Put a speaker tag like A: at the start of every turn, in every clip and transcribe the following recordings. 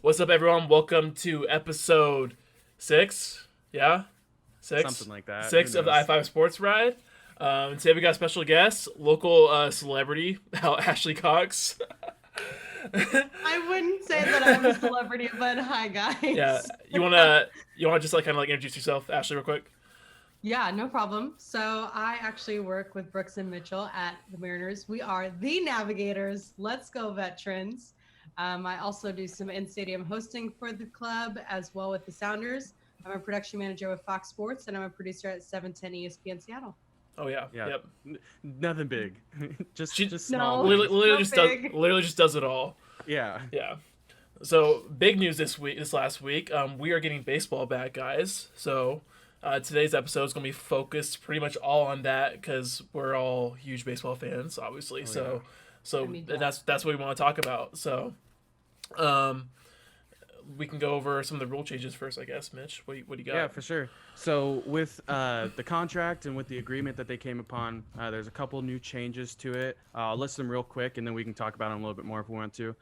A: What's up, everyone? Welcome to episode 6. Yeah? 6?
B: Something like that. Who
A: 6 of the
B: knows?
A: I5 Sports Ride. Today we got a special guest, local celebrity, Ashley Cox.
C: I wouldn't say that I'm a celebrity, but hi
A: Yeah,
C: guys.
A: you wanna just like kind of like introduce yourself, Ashley, real quick?
C: Yeah, no problem. So I actually work with Brooks and Mitchell at the Mariners. We are the Navigators. Let's go, veterans. I also do some in-stadium hosting for the club as well with the Sounders. I'm a production manager with Fox Sports, and I'm a producer at 710 ESPN Seattle.
A: Oh yeah,
B: Yeah.
A: yep.
B: Nothing big. just
A: She
B: just small
C: No.
B: things.
A: literally just does it all.
B: Yeah.
A: Yeah. So big news this last week. We are getting baseball back, guys. So today's episode is gonna be focused pretty much all on that because we're all huge baseball fans, obviously.
B: Oh,
A: so
B: yeah.
A: so
C: I mean,
A: that's what we want to talk about. So um, we can go over some of the rule changes first, I guess. Mitch, what do you got?
B: Yeah, for sure. So with the contract and with the agreement that they came upon, there's a couple new changes to it. I'll list them real quick, and then we can talk about them a little bit more if we want to.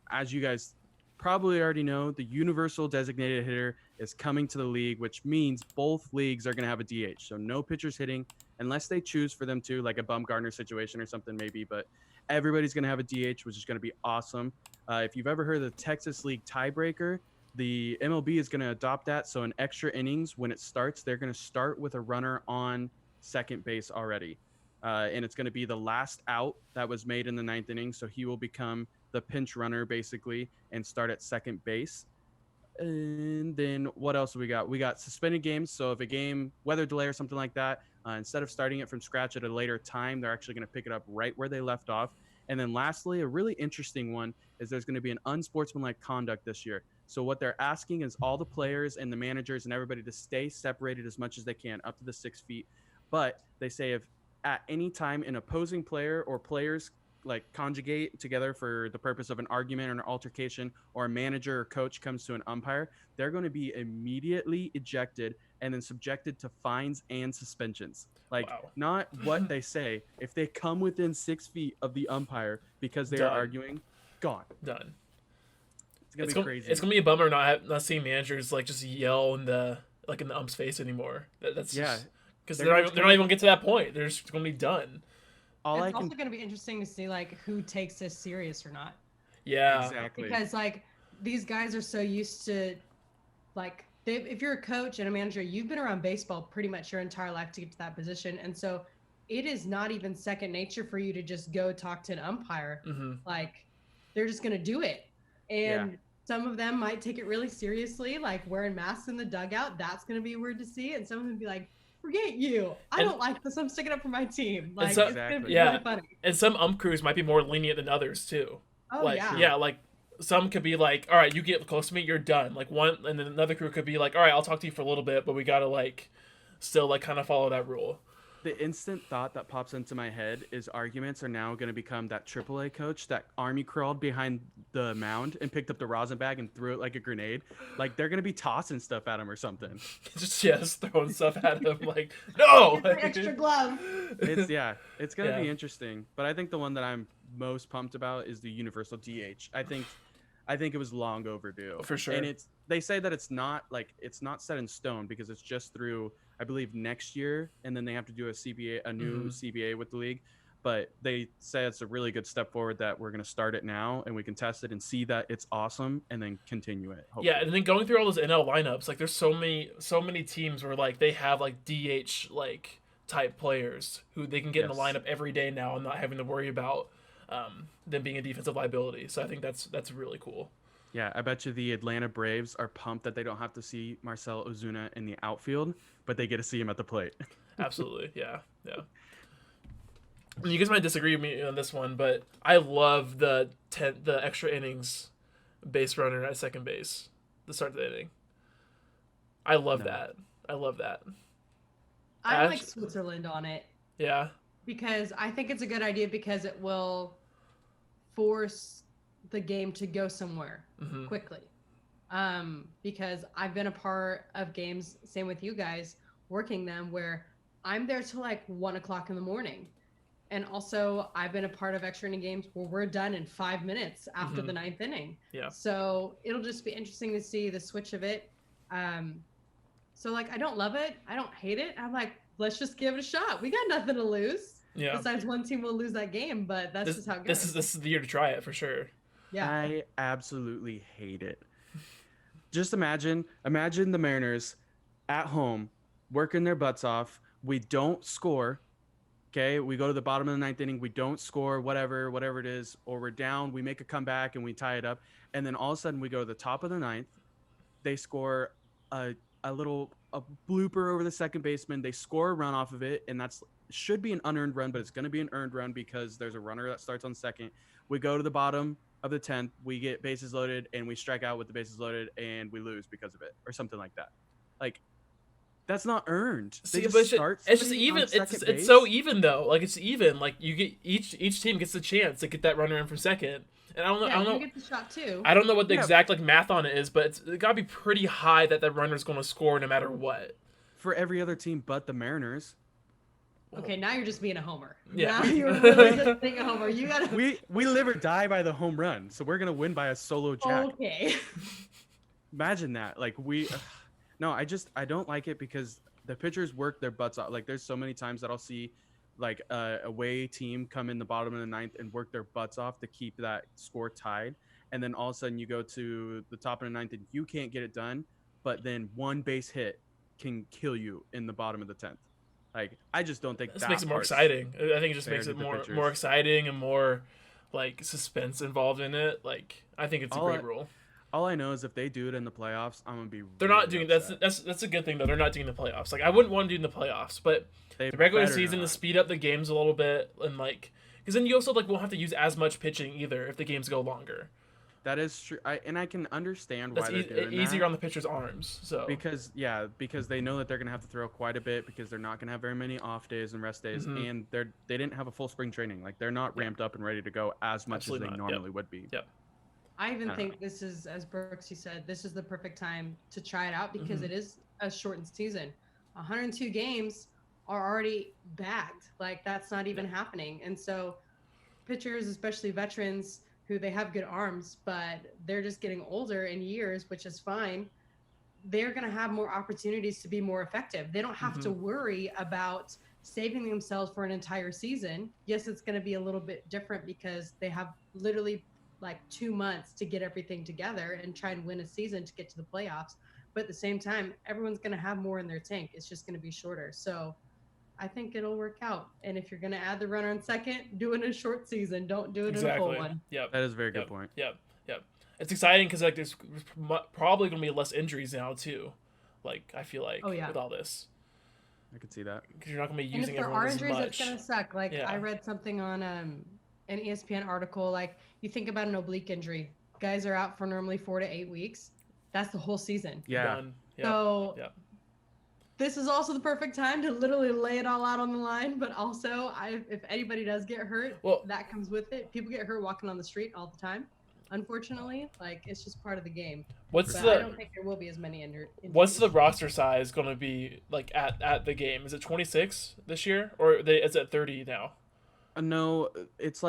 B: As you guys probably already know, the universal designated hitter is coming to the league, which means both leagues are going to have a DH. So no pitchers hitting unless they choose for them to, like a Bumgarner situation or something maybe. But everybody's going to have a DH, which is going to be awesome. If you've ever heard of the Texas League tiebreaker, the MLB is going to adopt that. So in extra innings, when it starts, they're going to start with a runner on second base already. And it's going to be the last out that was made in the ninth inning. So he will become the pinch runner basically and start at second base. And then what else do we got? We got suspended games. So if a game, weather delay or something like that, instead of starting it from scratch at a later time, they're actually going to pick it up right where they left off. And then lastly, a really interesting one is there's going to be an unsportsmanlike conduct this year. So what they're asking is all the players and the managers and everybody to stay separated as much as they can, up to the 6 feet. But they say if at any time an opposing player or players like conjugate together for the purpose of an argument or an altercation, or a manager or coach comes to an umpire, they're going to be immediately ejected and then subjected to fines and suspensions. Like,
A: Wow.
B: not what they say. If they come within 6 feet of the umpire because they are
A: Done.
B: arguing, gone.
A: Done.
B: It's gonna be crazy.
A: It's gonna be a bummer not seeing managers like just yell in the ump's face anymore. That's
B: Yeah,
A: because
B: they're
A: they're
B: just
A: not even gonna get to that point. They're just gonna be done.
B: all I
C: It's
B: can
C: also going to be interesting to see like who takes this serious or not,
A: Yeah.
B: exactly.
C: because like these guys are so used to like if you're a coach and a manager, you've been around baseball pretty much your entire life to get to that position, and so it is not even second nature for you to just go talk to an umpire.
A: Mm-hmm.
C: Like they're just going to do it,
B: Yeah.
C: and some of them might take it really seriously, like wearing masks in the dugout. That's going to be weird to see, and some of them be like, forget you, I
A: And-
C: don't like this, I'm sticking up for my team. Like
A: so-
C: it's going to be
A: Yeah.
C: really funny.
A: And some crews might be more lenient than others too.
C: Oh
A: Like
C: yeah.
A: like some could be like, all right, you get close to me, you're done. Like one, and then another crew could be like, all right, I'll talk to you for a little bit, but we gotta like still like kind of follow that rule.
B: The instant thought that pops into my head is arguments are now going to become that AAA coach that army crawled behind the mound and picked up the rosin bag and threw it like a grenade. Like they're going to be tossing stuff at him or something.
A: just throwing stuff at him like, no.
C: Get the extra glove.
B: It's going to
A: Yeah.
B: be interesting. But I think the one that I'm most pumped about is the universal DH. I think it was long overdue.
A: For sure.
B: And they say that it's not set in stone because it's just through, I believe, next year, and then they have to do a new CBA with the league. But they say it's a really good step forward that we're going to start it now and we can test it and see that it's awesome and then continue it. Hopefully.
A: Yeah, and then going through all those NL lineups, like there's so many teams where like they have like DH like type players who they can get in the
B: Yes.
A: lineup every day now and not having to worry about them being a defensive liability. So I think that's really cool.
B: Yeah, I bet you the Atlanta Braves are pumped that they don't have to see Marcell Ozuna in the outfield, but they get to see him at the plate.
A: Absolutely, yeah. You guys might disagree with me on this one, but I love the extra innings base runner at second base, the start of the inning. I love
B: No.
A: that. I love that.
C: I like
A: Ash-
C: Switzerland on it
A: Yeah.
C: because I think it's a good idea because it will force the game to go somewhere
A: Hmm.
C: quickly. Because I've been a part of games, same with you guys, working them where I'm there till like 1 o'clock in the morning. And also, I've been a part of extra inning games where we're done in 5 minutes after the ninth inning.
A: Yeah.
C: So it'll just be interesting to see the switch of it. So like, I don't love it. I don't hate it. I'm like, let's just give it a shot. We got nothing to lose.
A: Yeah.
C: Besides one team will lose that game, but that's just how it goes.
A: This is the year to try it for sure.
C: Yeah.
B: I absolutely hate it. Just imagine the Mariners at home working their butts off. We don't score. Okay, we go to the bottom of the ninth inning. We don't score, whatever it is, or we're down. We make a comeback and we tie it up, and then all of a sudden we go to the top of the ninth. They score a blooper over the second baseman. They score a run off of it, and that's should be an unearned run, but it's going to be an earned run because there's a runner that starts on second. We go to the bottom of the 10th. We get bases loaded, and we strike out with the bases loaded, and we lose because of it, or something like that. Like. That's not earned.
A: See, but it's just even. It's so even though. Like it's even. Like you get each team gets a chance to get that runner in for second. And I don't know.
C: Yeah,
A: I don't know.
C: You get the shot too.
A: I don't know what the exact like math on it is, but it gotta be pretty high that runner's going to score no matter what.
B: For every other team but the Mariners.
C: Okay, now you're just being a homer.
A: Yeah.
C: Now you're really just being a homer. You gotta.
B: We live or die by the home run, so we're gonna win by a solo jack.
C: Okay.
B: Imagine that. Like No, I don't like it because the pitchers work their butts off. Like there's so many times that I'll see like a away team come in the bottom of the ninth and work their butts off to keep that score tied. And then all of a sudden you go to the top of the ninth and you can't get it done, but then one base hit can kill you in the bottom of the 10th. Like I just don't think
A: this makes it more exciting. I think it just makes it more exciting and more like suspense involved in it. Like I think it's a great rule.
B: All I know is if they do it in the playoffs, I'm gonna be.
A: They're not doing that's a good thing though. They're not doing the playoffs. Like I wouldn't want to do in the playoffs, but the regular season to speed up the games a little bit and like because then you also like won't have to use as much pitching either if the games go longer.
B: That is true. I can understand why they're doing
A: easier
B: that.
A: on the pitcher's arms. So
B: because they know that they're gonna have to throw quite a bit because they're not gonna have very many off days and rest days, and they didn't have a full spring training. Like they're not ramped up and ready to go as much as they normally would be.
A: Yep.
C: I even think this is, as Brooksy said, this is the perfect time to try it out because it is a shortened season. 102 games are already bagged. Like that's not even happening. And so pitchers, especially veterans who they have good arms, but they're just getting older in years, which is fine. They're going to have more opportunities to be more effective. They don't have to worry about saving themselves for an entire season. Yes, it's going to be a little bit different because they have literally like 2 months to get everything together and try and win a season to get to the playoffs. But at the same time, everyone's going to have more in their tank. It's just going to be shorter. So I think it'll work out. And if you're going to add the runner on second, do it in a short season. Don't do it in a full one.
A: Yep.
B: That is a very good point.
A: Yep. It's exciting because like there's probably going to be less injuries now too. Like I feel like with all this.
B: I could see that.
A: Because you're not going to be using
C: and if there are
A: everyone as
C: injuries,
A: much.
C: it's going to suck. Like I read something on an ESPN article, like you think about an oblique injury, guys are out for normally 4 to 8 weeks. That's the whole season.
B: Yeah.
C: So this is also the perfect time to literally lay it all out on the line. But also, if anybody does get hurt, that comes with it. People get hurt walking on the street all the time. Unfortunately, like it's just part of the game. I don't think there will be as many injuries.
A: What's the roster size going to be like at the game? Is it 26 this year or is it 30 now?
B: No, it's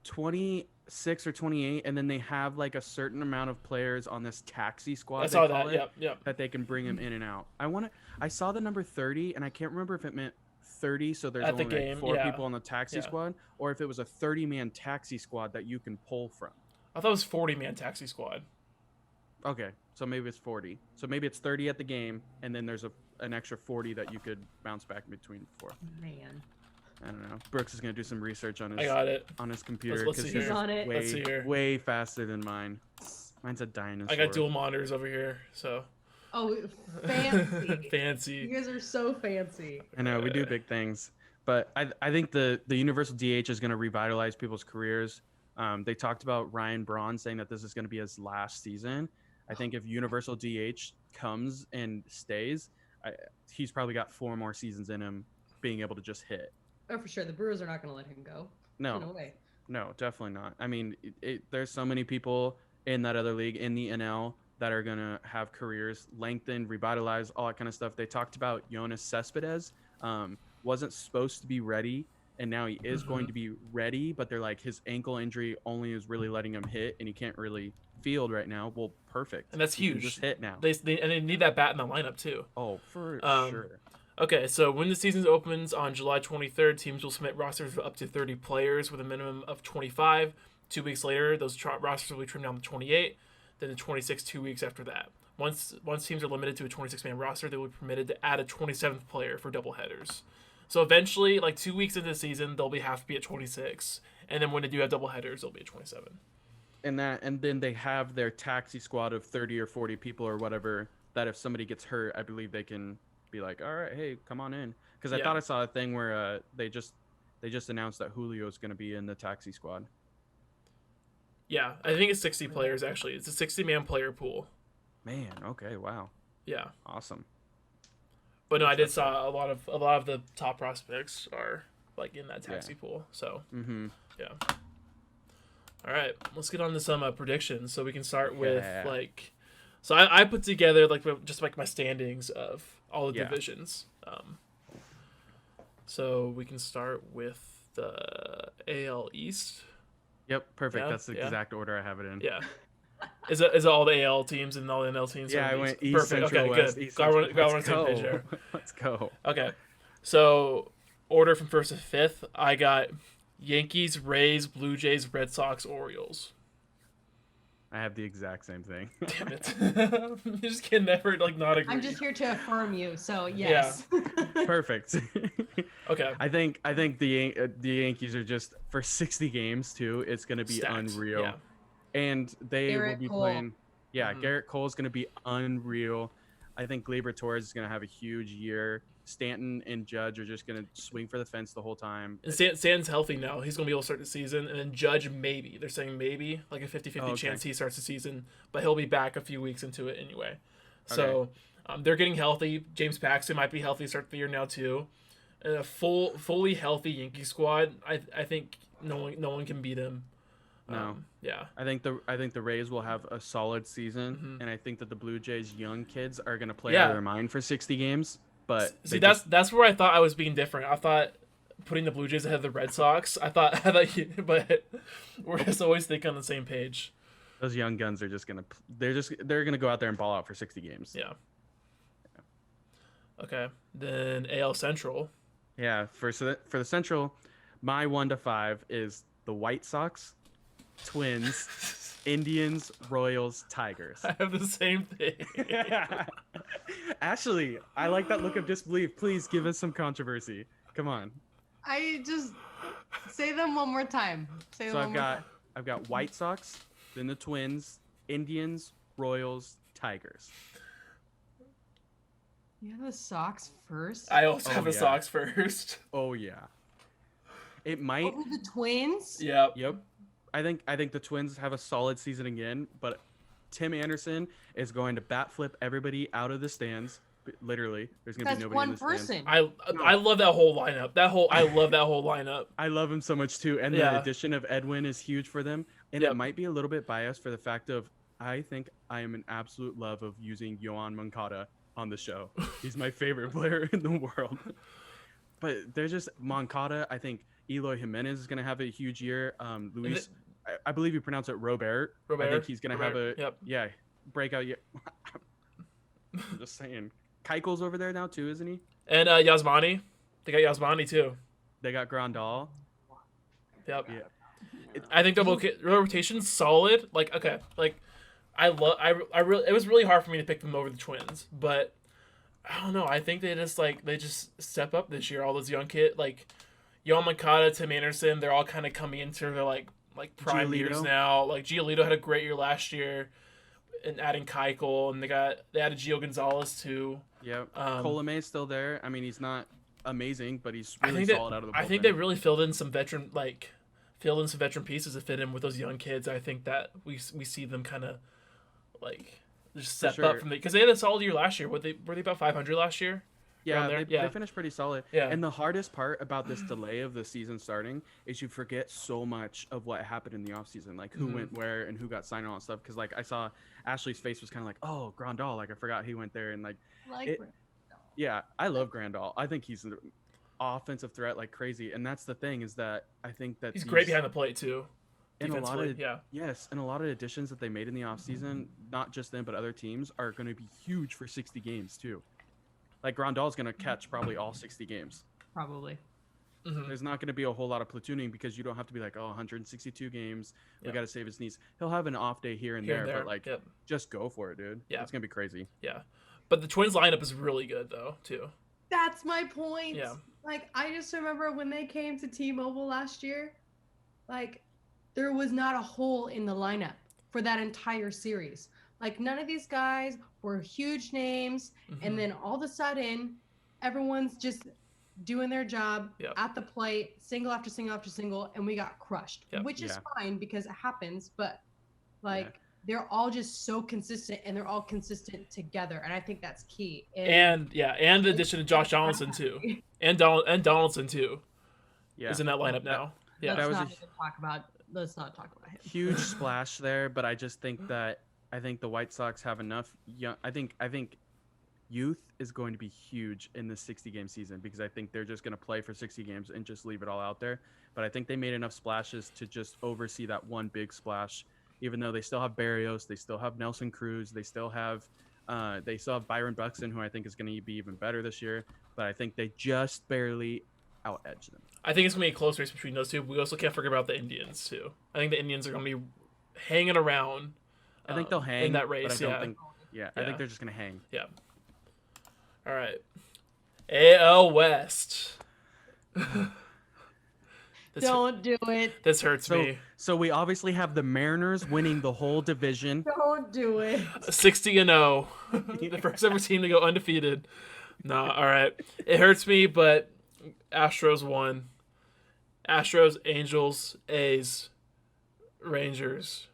B: 26 or 28, and then they have like a certain amount of players on this taxi squad.
A: I saw that.
B: That they can bring them in and out. I saw the number 30, and I can't remember if it meant 30, so there's only like 4 people on the taxi squad, or if it was a 30-man taxi squad that you can pull from.
A: I thought it was 40-man taxi squad.
B: Okay, so maybe it's 40. So maybe it's 30 at the game, and then there's an extra 40 that you could bounce back between for.
C: Man.
B: I don't know. Brooks is gonna do some research on his.
A: I got it.
B: On his computer
A: because
C: he's on it.
B: Way faster than mine. Mine's a dinosaur.
A: I got dual monitors over here, so.
C: Oh, fancy.
A: Fancy.
C: You guys are so fancy.
B: I know we do big things, but I think the universal DH is gonna revitalize people's careers. They talked about Ryan Braun saying that this is gonna be his last season. I think if universal DH comes and stays, he's probably got 4 more seasons in him being able to just hit.
C: Oh, for sure. The Brewers are not going to let him go.
B: No.
C: No way.
B: No, definitely not. I mean, there's so many people in that other league, in the NL, that are going to have careers lengthened, revitalized, all that kind of stuff. They talked about Yoenis Cespedes. wasn't supposed to be ready, and now he is going to be ready, but they're like his ankle injury only is really letting him hit, and he can't really field right now. Well, perfect.
A: And that's
B: He can
A: huge.
B: just hit now.
A: They need that bat in the lineup too.
B: Oh, for sure.
A: Okay, so when the season opens on July 23rd, teams will submit rosters of up to 30 players with a minimum of 25. 2 weeks later, those rosters will be trimmed down to 28, then to 26 2 weeks after that. Once teams are limited to a 26-man roster, they will be permitted to add a 27th player for doubleheaders. So eventually, like 2 weeks into the season, they'll have to be at 26, and then when they do have doubleheaders, they'll be at 27.
B: And then they have their taxi squad of 30 or 40 people or whatever, that if somebody gets hurt, I believe they can be like, all right, hey, come on in. Because I thought I saw a thing where they just announced that Julio's going to be in the taxi squad.
A: Yeah, I think it's 60 players actually. It's a 60-man player pool.
B: Man, okay, wow.
A: Yeah,
B: awesome.
A: But no, I did saw a lot of the top prospects are like in that taxi pool. So yeah. All right, let's get on to some predictions. So we can start with like. So I put together like just like my standings of all the divisions. So we can start with the AL East.
B: Yep, perfect.
A: Yeah,
B: That's the exact order I have it in.
A: Yeah. Is it all the AL teams and all the NL teams?
B: Yeah, I went East,
A: perfect.
B: Central,
A: Okay,
B: West,
A: good.
B: East,
A: Got on
B: Central.
A: the same page there.
B: Let's go.
A: Okay, so order from first to fifth. I got Yankees, Rays, Blue Jays, Red Sox, Orioles.
B: I have the exact same thing.
A: Damn it! You just can never like not agree.
C: I'm just here to affirm you, so yes.
A: Yeah.
B: Perfect.
A: Okay.
B: I think the Yankees are just for 60 games too. It's gonna be
A: Stacked.
B: unreal,
A: Yeah.
B: and they
C: Garrett
B: will be
C: Cole.
B: playing. Yeah, Garrett Cole is gonna be unreal. I think Gleyber Torres is gonna have a huge year. Stanton and Judge are just gonna swing for the fence the whole time.
A: And Stanton's healthy now. He's gonna be able to start the season, and then Judge maybe they're saying maybe like a 50-50 chance he starts the season, but he'll be back a few weeks into it anyway. So they're getting healthy. James Paxton might be healthy to start the year now too. And a fully healthy Yankee squad, I think no one can beat him.
B: No.
A: Yeah.
B: I think the Rays will have a solid season, and I think that the Blue Jays young kids are gonna play out of their mind for 60 games. But
A: see, that's where I thought I was being different. I thought putting the Blue Jays ahead of the Red Sox. But we're just always thinking on the same page.
B: Those young guns are just gonna they're gonna go out there and ball out for 60 games.
A: Yeah. Okay. Then AL Central.
B: Yeah. For the Central, my 1 to 5 is the White Sox, Twins, Indians, Royals, Tigers.
A: I have the same thing.
B: Ashley, I like that look of disbelief. Please give us some controversy. Come on.
C: I just say them one more time.
B: So I've got White Sox, then the Twins, Indians, Royals, Tigers.
C: You have the Sox first?
A: I also have the Sox first.
B: Oh yeah. It might.
C: Over the Twins?
A: Yep.
B: Yep. I think the Twins have a solid season again, but Tim Anderson is going to bat flip everybody out of the stands. Literally, there's gonna be nobody in the stands.
C: That's one person.
A: I love that whole lineup. I love that whole lineup.
B: I love him so much too, and the addition of Edwin is huge for them. And it might be a little bit biased for the fact of I think I am an absolute love of using Yoan Moncada on the show. He's my favorite player in the world. But they're just Moncada. I think Eloy Jimenez is gonna have a huge year. Luis. I believe you pronounce it Robert. I think he's going to have a breakout year. I'm just saying. Keuchel's over there now too, isn't he?
A: And Yasmani. They got Yasmani too.
B: They got Grandal.
A: Yep.
B: Yeah.
A: I think their rotation's solid. Like, okay. Like, I really, it was really hard for me to pick them over the Twins. But, I don't know. I think they just step up this year. All those young kids. Like, Yoan Moncada, Tim Anderson, they're all kind of coming into their, like prime years now. Like Giolito had a great year last year, and adding Keuchel, and they added Gio Gonzalez too.
B: Yep. Colome's still there. I mean, he's not amazing, but he's really solid out of the bullpen.
A: I think they really filled in some veteran pieces to fit in with those young kids. I think that we see them kind of like just step up from because they had a solid year last year. Were they about 500 last year?
B: Yeah, they finished pretty solid.
A: Yeah.
B: And the hardest part about this delay of the season starting is you forget so much of what happened in the offseason, like who went where and who got signed and all that stuff. Because like I saw Ashley's face was kind of like, oh, Grandal, like I forgot he went there and like. Yeah, I love Grandal. I think he's offensive threat like crazy. And that's the thing is that I think that
A: He's great behind the plate too.
B: and a lot
A: Defensively,
B: of yes, and a lot of additions that they made in the offseason, not just them but other teams, are going to be huge for 60 games too. Like Grandal's going to catch probably all 60 games.
C: Probably.
A: Mm-hmm.
B: There's not going to be a whole lot of platooning because you don't have to be like, 162 games. We got to save his knees. He'll have an off day here and there, but like, just go for it, dude.
A: Yeah.
B: It's going to be crazy.
A: Yeah. But the Twins lineup is really good, though, too.
C: That's my point.
A: Yeah.
C: Like, I just remember when they came to T-Mobile last year, like, there was not a hole in the lineup for that entire series. Like, none of these guys were huge names.
A: Mm-hmm.
C: And then all of a sudden, everyone's just doing their job at the plate, single after single after single, and we got crushed, which is fine because it happens. But, like, they're all just so consistent, and they're all consistent together, and I think that's key.
A: And the addition of Josh Donaldson too, and Donaldson too, is in that lineup now. Yeah,
C: let's not talk about him.
B: Huge splash there, but I just think that the White Sox have enough young. I think youth is going to be huge in the 60-game season because I think they're just going to play for 60 games and just leave it all out there. But I think they made enough splashes to just oversee that one big splash. Even though they still have Barrios, they still have Nelson Cruz, they still have Byron Buxton, who I think is going to be even better this year. But I think they just barely out-edge them.
A: I think it's going to be a close race between those two. We also can't forget about the Indians, too. I think the Indians are going to be hanging around.
B: I think they'll hang
A: in that race,
B: but I don't think. I think they're just going to hang.
A: Yeah. All right. AL West.
C: Don't do it.
A: This hurts me.
B: So we obviously have the Mariners winning the whole division.
C: Don't do it.
A: 60-0. The first ever team to go undefeated. Nah, all right. It hurts me, but Astros won. Astros, Angels, A's, Rangers,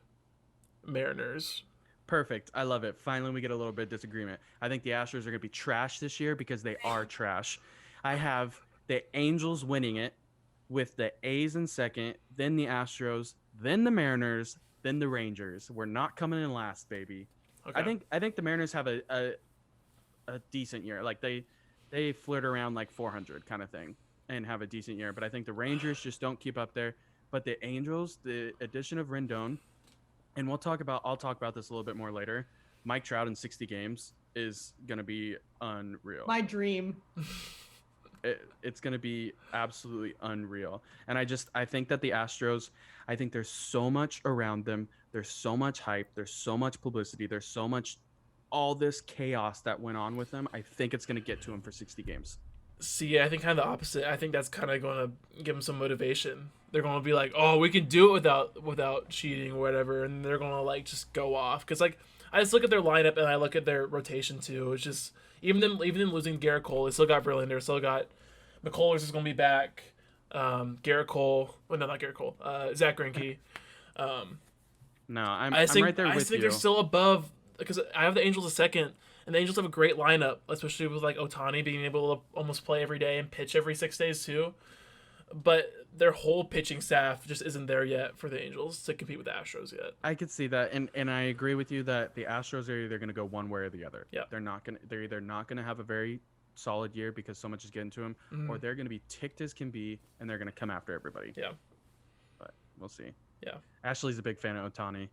A: Mariners.
B: Perfect. I love it. Finally, we get a little bit of disagreement. I think the Astros are going to be trash this year because they are trash. I have the Angels winning it with the A's in second, then the Astros, then the Mariners, then the Rangers. We're not coming in last, baby. Okay. I think the Mariners have a decent year. Like they flirt around like 400 kind of thing and have a decent year. But I think the Rangers just don't keep up there. But the Angels, the addition of Rendon, and I'll talk about this a little bit more later. Mike Trout in 60 games is gonna be unreal.
C: My dream.
B: It's going to be absolutely unreal. And I think that the Astros, I think there's so much around them. There's so much hype. There's so much publicity. There's so much, all this chaos that went on with them. I think it's going to get to them for 60 games.
A: See, I think kind of the opposite. I think that's kind of going to give them some motivation. They're going to be like, oh, we can do it without cheating or whatever. And they're going to like just go off. Because like, I just look at their lineup and I look at their rotation too. It's just, even them losing Garrett Cole, they still got Verlander, still got McCullers is going to be back. Garrett Cole, not Garrett Cole. Zach Greinke.
B: No, I'm right there with you.
A: I think they're still above because I have the Angels a second, and the Angels have a great lineup, especially with like Ohtani being able to almost play every day and pitch every 6 days too. But their whole pitching staff just isn't there yet for the Angels to compete with the Astros yet.
B: I could see that, and I agree with you that the Astros are either going to go one way or the other.
A: Yeah,
B: they're either not going to have a very solid year because so much is getting to them, or they're going to be ticked as can be, and they're going to come after everybody.
A: Yeah,
B: but we'll see.
A: Yeah,
B: Ashley's a big fan of Ohtani.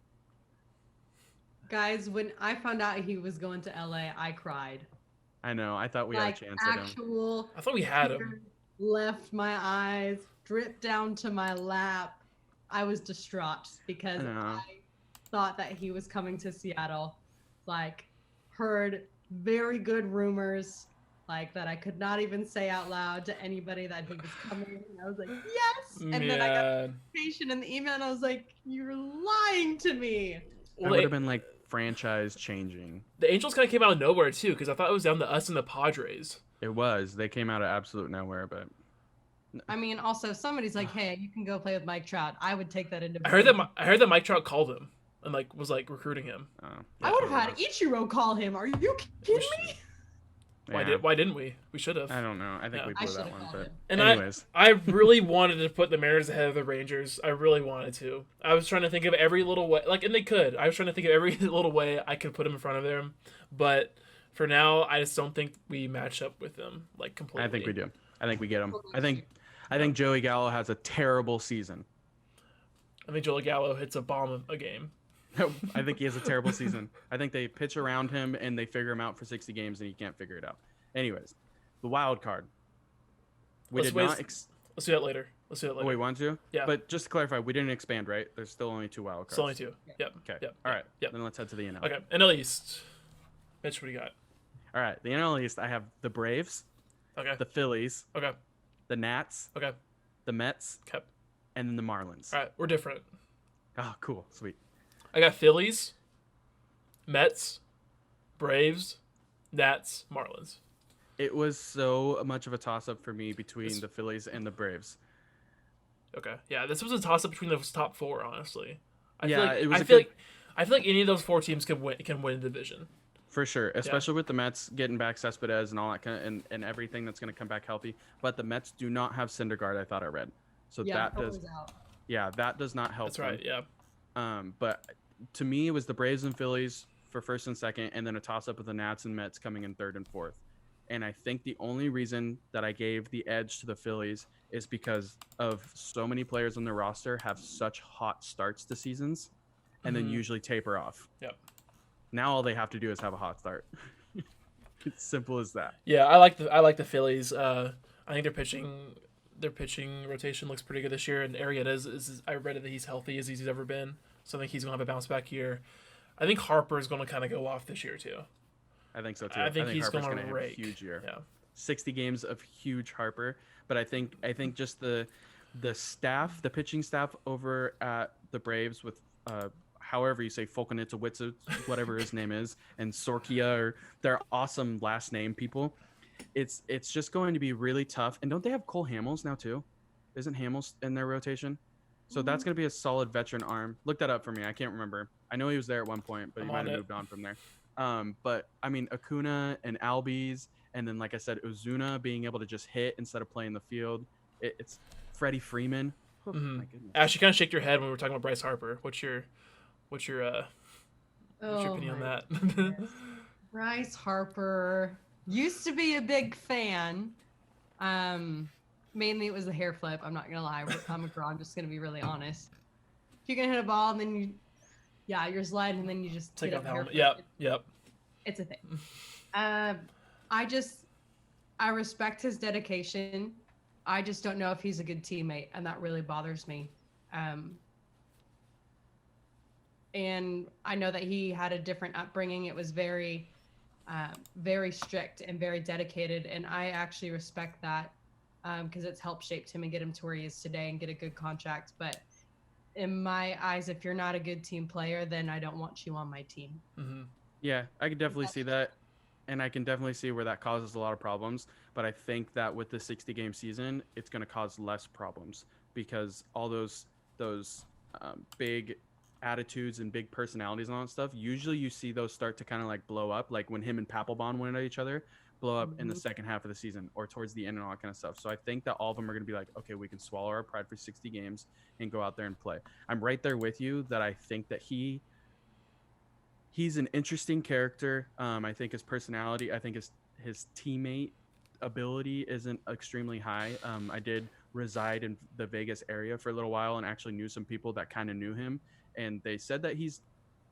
C: Guys, when I found out he was going to LA, I cried.
B: I know. I thought we had a chance at him.
A: I thought we had him.
C: Left my eyes, dripped down to my lap. I was distraught because I thought that he was coming to Seattle. Like, heard very good rumors, like that I could not even say out loud to anybody that he was coming. And I was like, yes. And then I got the notification in the email, and I was like, you're lying to me.
B: Well, would have been like franchise changing.
A: The Angels kind of came out of nowhere too, because I thought it was down to us and the Padres.
B: It was. They came out of absolute nowhere, but
C: I mean, also somebody's like, "Hey, you can go play with Mike Trout." I would take that into.
A: I heard that Mike Trout called him and like was like recruiting him.
C: I would have had Ichiro call him. Are you kidding me?
A: Why didn't we? We should have.
B: I don't know. I think we blew that one. But
A: and
B: anyways,
A: I really wanted to put the Mariners ahead of the Rangers. I really wanted to. I was trying to think of every little way, and they could. I was trying to think of every little way I could put them in front of them, but for now, I just don't think we match up with them like completely.
B: I think we do. I think we get him. I think Joey Gallo has a terrible season.
A: I think Joey Gallo hits a bomb a game.
B: I think he has a terrible season. I think they pitch around him and they figure him out for 60 games and he can't figure it out. Anyways, the wild card.
A: Let's do that later.
B: Oh, we want to?
A: Yeah.
B: But just to clarify, we didn't expand, right? There's still only 2 wild cards.
A: Still only 2. Yep.
B: Okay.
A: Yep.
B: All right.
A: Yep.
B: Then let's head to the NL.
A: Okay. NL East. Mitch, what do you got?
B: All right. The NL East, I have the Braves,
A: Okay.
B: the Phillies,
A: Okay.
B: the Nats,
A: Okay.
B: the Mets,
A: Okay.
B: and then the Marlins.
A: All right. We're different.
B: Oh, cool. Sweet.
A: I got Phillies, Mets, Braves, Nats, Marlins.
B: It was so much of a toss-up for me between the Phillies and the Braves.
A: Okay. Yeah, this was a toss-up between those top 4, honestly. I
B: Yeah,
A: feel
B: it was
A: I feel like any of those 4 teams can win the division.
B: For sure, especially with the Mets getting back Cespedes and all that kind of, and everything that's going to come back healthy. But the Mets do not have Syndergaard, I thought I read. So that does not help.
A: That's right,
B: them.
A: yeah.
B: But to me, it was the Braves and Phillies for first and second, and then a toss-up with the Nats and Mets coming in third and fourth. And I think the only reason that I gave the edge to the Phillies is because of so many players on their roster have such hot starts to seasons and then usually taper off.
A: Yep.
B: Now all they have to do is have a hot start. It's simple as that.
A: Yeah, I like the Phillies. I think their pitching rotation looks pretty good this year, and Arrieta is I read that he's healthy as he's ever been. So I think he's going to have a bounce back year. I think Harper is going to kind of go off this year too.
B: I think so too.
A: I think he's
B: Harper's
A: going to
B: have
A: rake.
B: a huge year.
A: Yeah.
B: 60 games of huge Harper, but I think just the staff, the pitching staff over at the Braves with however you say Folkenitz, whatever his name is, and Sorkia, or their awesome last name people. It's just going to be really tough. And don't they have Cole Hamels now too? Isn't Hamels in their rotation? So that's going to be a solid veteran arm. Look that up for me. I can't remember. I know he was there at one point, but he might have moved on from there. But I mean, Acuna and Albies, and then like I said, Ozuna being able to just hit instead of playing the field. It's Freddie Freeman. Oh, my goodness.
A: Ash, you kind of shake your head when we were talking about Bryce Harper. What's your opinion on that?
C: Bryce Harper used to be a big fan. Mainly it was the hair flip. I'm not gonna lie. I'm just gonna be really honest. If you can hit a ball and then you're sliding and then you just
A: take
C: hit
A: off the
C: hair
A: helmet.
C: flip.
A: Yep.
C: It's a thing. I respect his dedication. I just don't know if he's a good teammate, and that really bothers me. And I know that he had a different upbringing. It was very, very strict and very dedicated, and I actually respect that because it's helped shape him and get him to where he is today and get a good contract. But in my eyes, if you're not a good team player, then I don't want you on my team.
A: Mm-hmm.
B: Yeah, I can definitely see that. And I can definitely see where that causes a lot of problems. But I think that with the 60-game season, it's going to cause less problems because all those big attitudes and big personalities and all that stuff, usually you see those start to kind of like blow up, like when him and Papelbon went at each other, blow up in the second half of the season or towards the end and all that kind of stuff. So I think that all of them are going to be like, okay, we can swallow our pride for 60 games and go out there and play. I'm right there with you that I think that he's an interesting character. I think his personality, I think his teammate ability isn't extremely high. I did reside in the Vegas area for a little while and actually knew some people that kind of knew him. And they said that he's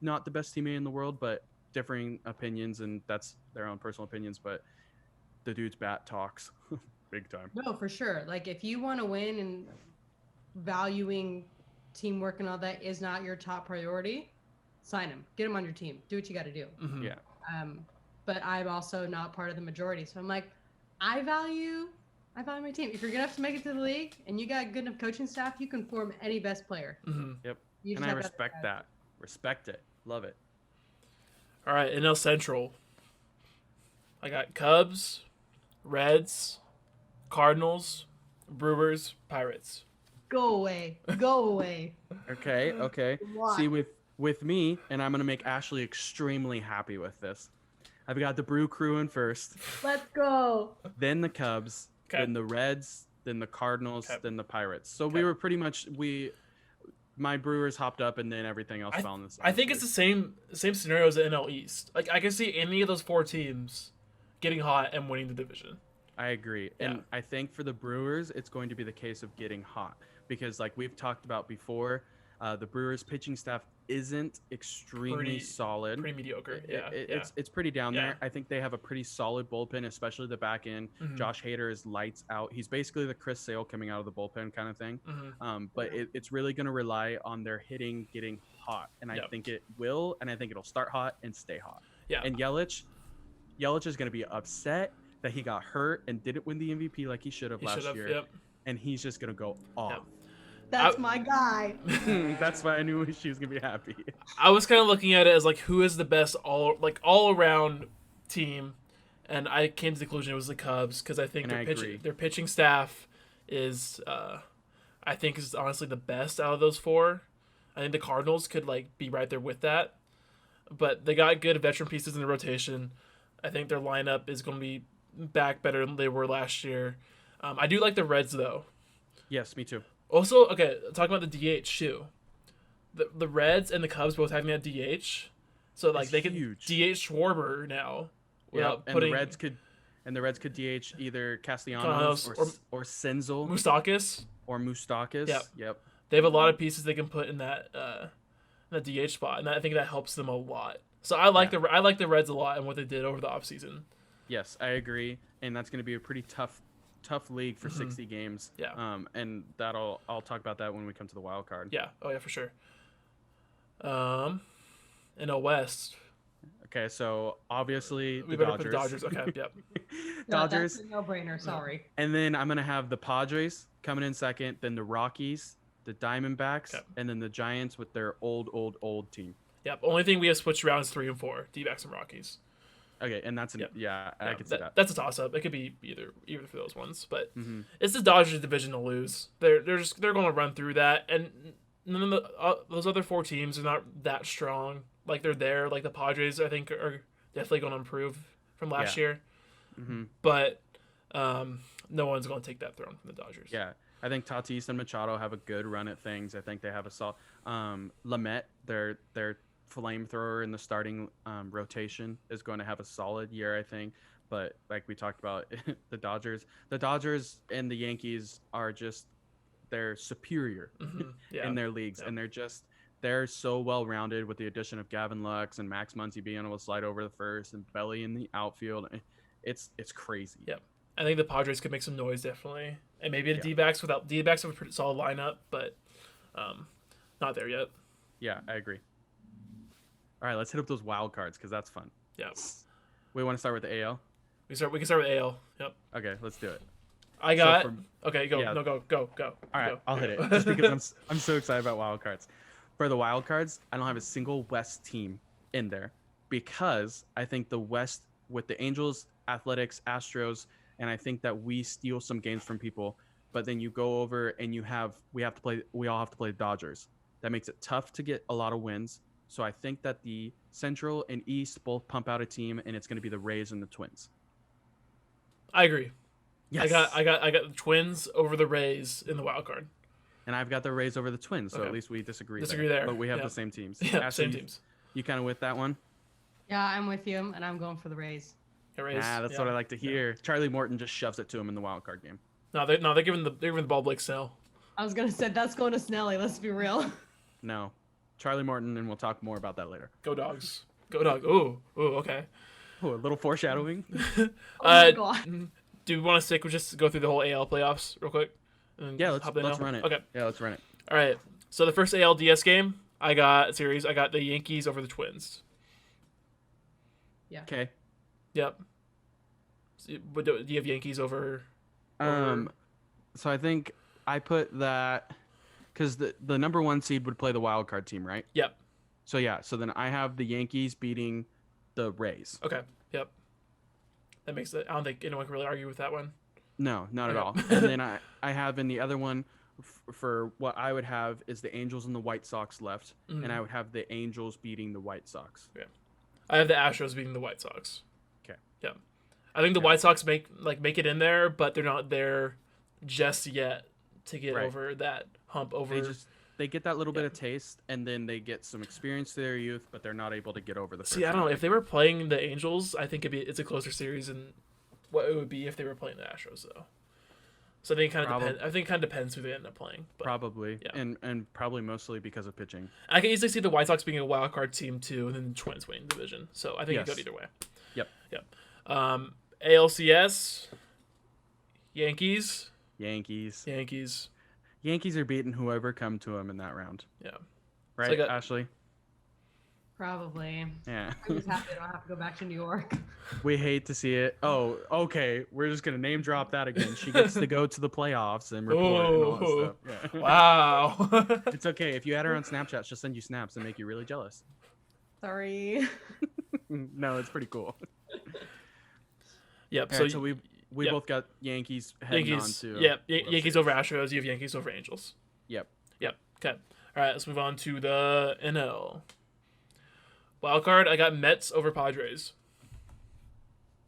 B: not the best teammate in the world, but differing opinions, and that's their own personal opinions. But the dude's bat talks big time.
C: No, for sure. Like if you want to win and valuing teamwork and all that is not your top priority, sign him, get him on your team, do what you got to do.
A: Mm-hmm.
B: Yeah.
C: But I'm also not part of the majority, so I'm like, I value my team. If you're good enough to make it to the league and you got good enough coaching staff, you can form any best player.
A: Mm-hmm.
B: Yep. And I respect that. Respect it. Love it.
A: All right, NL Central. I got Cubs, Reds, Cardinals, Brewers, Pirates.
C: Go away. Go away.
B: Okay.
C: Why?
B: See, with me, and I'm going to make Ashley extremely happy with this. I've got the Brew Crew in first.
C: Let's go.
B: Then the Cubs.
A: Okay.
B: Then the Reds. Then the Cardinals.
A: Okay.
B: Then the Pirates. So
A: Okay.
B: we were pretty much my Brewers hopped up, and then everything else fell in the same.
A: I think it's the same scenario as the NL East. Like I can see any of those 4 teams getting hot and winning the division.
B: I agree.
A: Yeah.
B: And I think for the Brewers, it's going to be the case of getting hot because, like we've talked about before, the Brewers pitching staff isn't extremely solid.
A: Pretty mediocre.
B: It's pretty down
A: Yeah.
B: there. I think they have a pretty solid bullpen, especially the back end.
A: Mhm.
B: Josh Hader is lights out. He's basically the Chris Sale coming out of the bullpen kind of thing. But it's really going to rely on their hitting getting hot, and I think it will, and I think it'll start hot and stay hot.
A: Yeah.
B: And Yelich is going to be upset that he got hurt and didn't win the MVP like he should have last year.
A: Yep.
B: And he's just going to go off.
A: Yep.
C: That's my guy.
B: That's why I knew she was going to be happy.
A: I was kind of looking at it as like who is the best all around team, and I came to the conclusion it was the Cubs because I think their pitching staff is I think is honestly the best out of those four. I think the Cardinals could like be right there with that, but they got good veteran pieces in the rotation. I think their lineup is going to be back better than they were last year. I do like the Reds though.
B: Yes, me too.
A: Also, okay, talking about the DH too. The Reds and the Cubs both having that DH, so like they could DH Schwarber now.
B: Yeah, and the Reds could DH either Castellanos or Senzel,
A: Moustakas
B: or Moustakas. Yep.
A: They have a lot of pieces they can put in that DH spot, and I think that helps them a lot. So I like the Reds a lot and what they did over the offseason.
B: Yes, I agree, and that's going to be a pretty tough league for 60 games.
A: Yeah.
B: And I'll talk about that when we come to the wild card.
A: Yeah. Oh yeah, for sure. In the West.
B: Okay, so obviously
A: we
B: the
A: better
B: Dodgers.
A: Put the Dodgers. Okay. Yep.
B: Dodgers.
C: That's a no-brainer. Sorry.
B: And then I'm gonna have the Padres coming in second, then the Rockies, the Diamondbacks, and then the Giants with their old team.
A: Yep. Only thing we have switched around is 3 and 4, D-backs and Rockies.
B: Okay, and that's I could see that.
A: That's a toss-up. It could be either for those ones, but it's the Dodgers division to lose. They're going to run through that, and none of those other 4 teams are not that strong. Like they're there. Like the Padres, I think are definitely going to improve from last year, but no one's going to take that throne from the Dodgers.
B: Yeah, I think Tatis and Machado have a good run at things. I think they have a solid. Lamet, their flamethrower in the starting rotation, is going to have a solid year, I think. But like we talked about, the Dodgers and the Yankees are just they're superior in their leagues, and they're so well rounded with the addition of Gavin Lux and Max Muncy being able to slide over the first and Belly in the outfield. It's crazy.
A: Yep. I think the Padres could make some noise definitely, and maybe the D-backs have a pretty solid lineup, but not there yet.
B: Yeah, I agree. All right, let's hit up those wild cards because that's fun.
A: Yeah.
B: We want to start with the AL.
A: We can start with AL. Yep.
B: Okay, let's do it.
A: Okay, go.
B: Yeah.
A: No, go.
B: All right, I'll hit it just because I'm so excited about wild cards. For the wild cards, I don't have a single West team in there because I think the West with the Angels, Athletics, Astros, and I think that we steal some games from people. But then you go over and we all have to play the Dodgers. That makes it tough to get a lot of wins. So I think that the Central and East both pump out a team, and it's going to be the Rays and the Twins.
A: I agree.
B: Yes.
A: I got the Twins over the Rays in the wild card.
B: And I've got the Rays over the Twins, so at least we disagree
A: there.
B: But we have the same teams.
A: Yeah,
B: Ashley,
A: same teams.
B: You kind of with that one?
C: Yeah, I'm with you, and I'm going for the Rays.
A: Yeah, Rays.
B: That's what I like to hear. Yeah. Charlie Morton just shoves it to him in the wild card game.
A: They're giving the ball Blake Snell.
C: I was gonna say that's going to Snelly. Let's be real.
B: No, Charlie Morton, and we'll talk more about that later.
A: Go Dogs. Go Dog. Ooh, okay.
B: Ooh, a little foreshadowing.
C: Oh my God.
A: Do we want to just go through the whole AL playoffs real quick?
B: Yeah, let's run it.
A: Okay.
B: Yeah, let's run it.
A: All right. So the first ALDS game I got the Yankees over the Twins.
C: Yeah.
B: Okay.
A: Yep. But do you have Yankees over?
B: So I think I put that because the number 1 seed would play the wild card team, right?
A: Yep.
B: So yeah. So then I have the Yankees beating the Rays.
A: Okay. Yep. That makes it. I don't think anyone can really argue with that one.
B: No, not at all. And then I have in the other one for what I would have is the Angels and the White Sox left, and I would have the Angels beating the White Sox.
A: Yeah. I have the Astros beating the White Sox.
B: Okay.
A: Yeah. I think the White Sox make it in there, but they're not there just yet to get over that hump over.
B: They get that little bit of taste, and then they get some experience to their youth, but they're not able to get over the first
A: I don't know. If they were playing the Angels, I think it's a closer series, and what it would be if they were playing the Astros though. So I think it kind of
B: Probab-
A: depends. I think it kind of depends who they end up playing. But
B: Probably,
A: yeah.
B: and probably mostly because of pitching.
A: I can easily see the White Sox being a wild card team too, and then the Twins winning the division. So I think it
B: Yes.
A: could go either way.
B: Yep.
A: ALCS, Yankees.
B: Yankees are beating whoever come to them in that round.
A: Yeah.
B: Right,
A: So I got-
B: Ashley?
C: Probably.
B: Yeah.
C: I'm just happy I don't have to go back to New York.
B: We hate to see it. Oh, okay. We're just gonna name drop that again. She gets to go to the playoffs and report and all that stuff. Yeah.
A: Wow.
B: It's okay. If you add her on Snapchat, she'll send you snaps and make you really jealous.
C: Sorry.
B: No, it's pretty cool.
A: Yep.
B: All
A: So,
B: right, so we
A: yep.
B: both got Yankees heading
A: Yankees.
B: on to
A: Yep.
B: World
A: Yankees
B: Series.
A: over Astros. You have Yankees over Angels.
B: Yep.
A: Yep. Okay. All right. Let's move on to the NL. Wild card. I got Mets over Padres.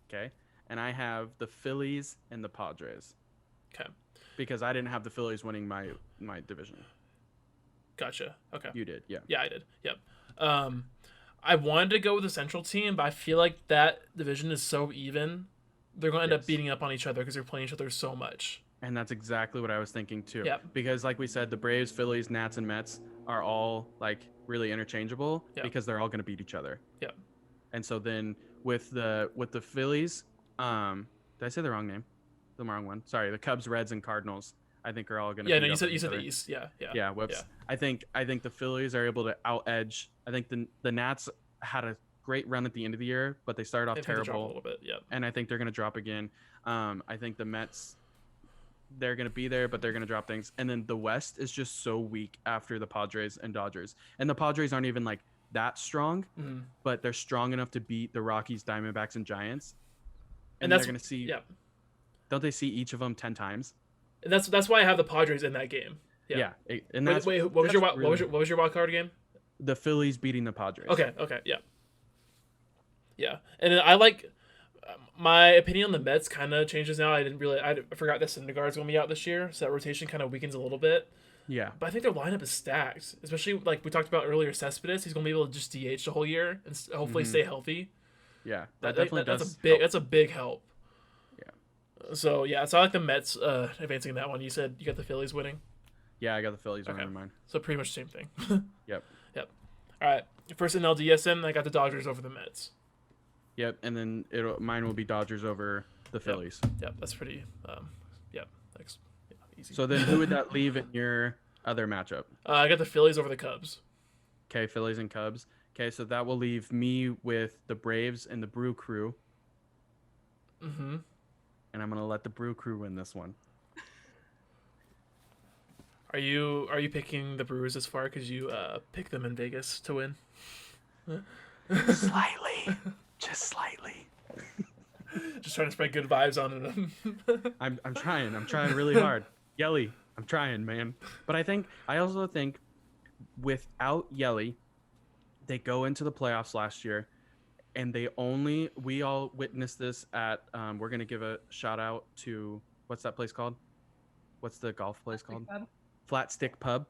B: Okay. And I have the Phillies and the Padres.
A: Okay.
B: Because I didn't have the Phillies winning my division.
A: Gotcha. Okay.
B: You did, yeah.
A: Yeah, I did. Yep. I wanted to go with the Central team, but I feel like that division is so even. They're going to end up
B: Yes.
A: beating up on each other because they're playing each other so much.
B: And that's exactly what I was thinking too.
A: Yep.
B: Because like we said, the Braves, Phillies, Nats, and Mets are all like really interchangeable
A: Yep.
B: because they're all going to beat each other.
A: Yep.
B: And so then with the Phillies, did I say the wrong name? The wrong one. Sorry, the Cubs, Reds, and Cardinals. I think are all going to.
A: Yeah,
B: beat
A: no,
B: up
A: you
B: on each
A: said the
B: other.
A: East. Yeah, yeah.
B: Yeah, whoops.
A: Yeah.
B: I think the Phillies are able to out edge. I think the Nats had a great run at the end of the year, but they started off
A: They think they drop a
B: terrible.
A: little bit. Yep.
B: And I think they're going to drop again. I think the Mets, they're going to be there, but they're going to drop things. And then the West is just so weak after the Padres and Dodgers. And the Padres aren't even like that strong,
A: Mhm.
B: but they're strong enough to beat the Rockies, Diamondbacks, and Giants.
A: And
B: they're
A: that's
B: going to see.
A: Yeah.
B: Don't they see each of them 10 times?
A: And that's why I have the Padres in that game. Yeah.
B: And
A: Wait,
B: that's,
A: what was
B: that's
A: your
B: really-
A: what was your wild card game?
B: the Phillies beating the Padres.
A: Okay. Yeah. Yeah, and then I like my opinion on the Mets kind of changes now. I forgot that Syndergaard's going to be out this year, so that rotation kind of weakens a little bit.
B: Yeah.
A: But I think their lineup is stacked, especially like we talked about earlier. Cespedes, he's going to be able to just DH the whole year and hopefully stay healthy.
B: Yeah.
A: That's a big help.
B: Yeah.
A: So I like the Mets advancing that one. You said you got the Phillies winning,
B: Yeah, I got the Phillies
A: Okay.
B: winning mine.
A: so pretty much the same thing.
B: Yep.
A: All right, first NLDSM, I got the Dodgers over the Mets.
B: Yep. And then mine will be Dodgers over the Phillies.
A: Yep, that's pretty. Thanks. Yeah, easy.
B: So then who would that leave in your other matchup?
A: I got the Phillies over the Cubs.
B: Okay, Phillies and Cubs. Okay, so that will leave me with the Braves and the Brew Crew,
A: Mm-hmm.
B: and I'm gonna let the Brew Crew win this one.
A: Are you picking the Brewers as far because you picked them in Vegas to win?
B: Slightly, just slightly.
A: Just trying to spread good vibes on them.
B: I'm trying really hard. Yelly, I'm trying, man. But I also think without Yelly, they go into the playoffs last year, and we all witnessed this at. We're gonna give a shout out to what's that place called? What's the golf place called? Flat Stick Pub,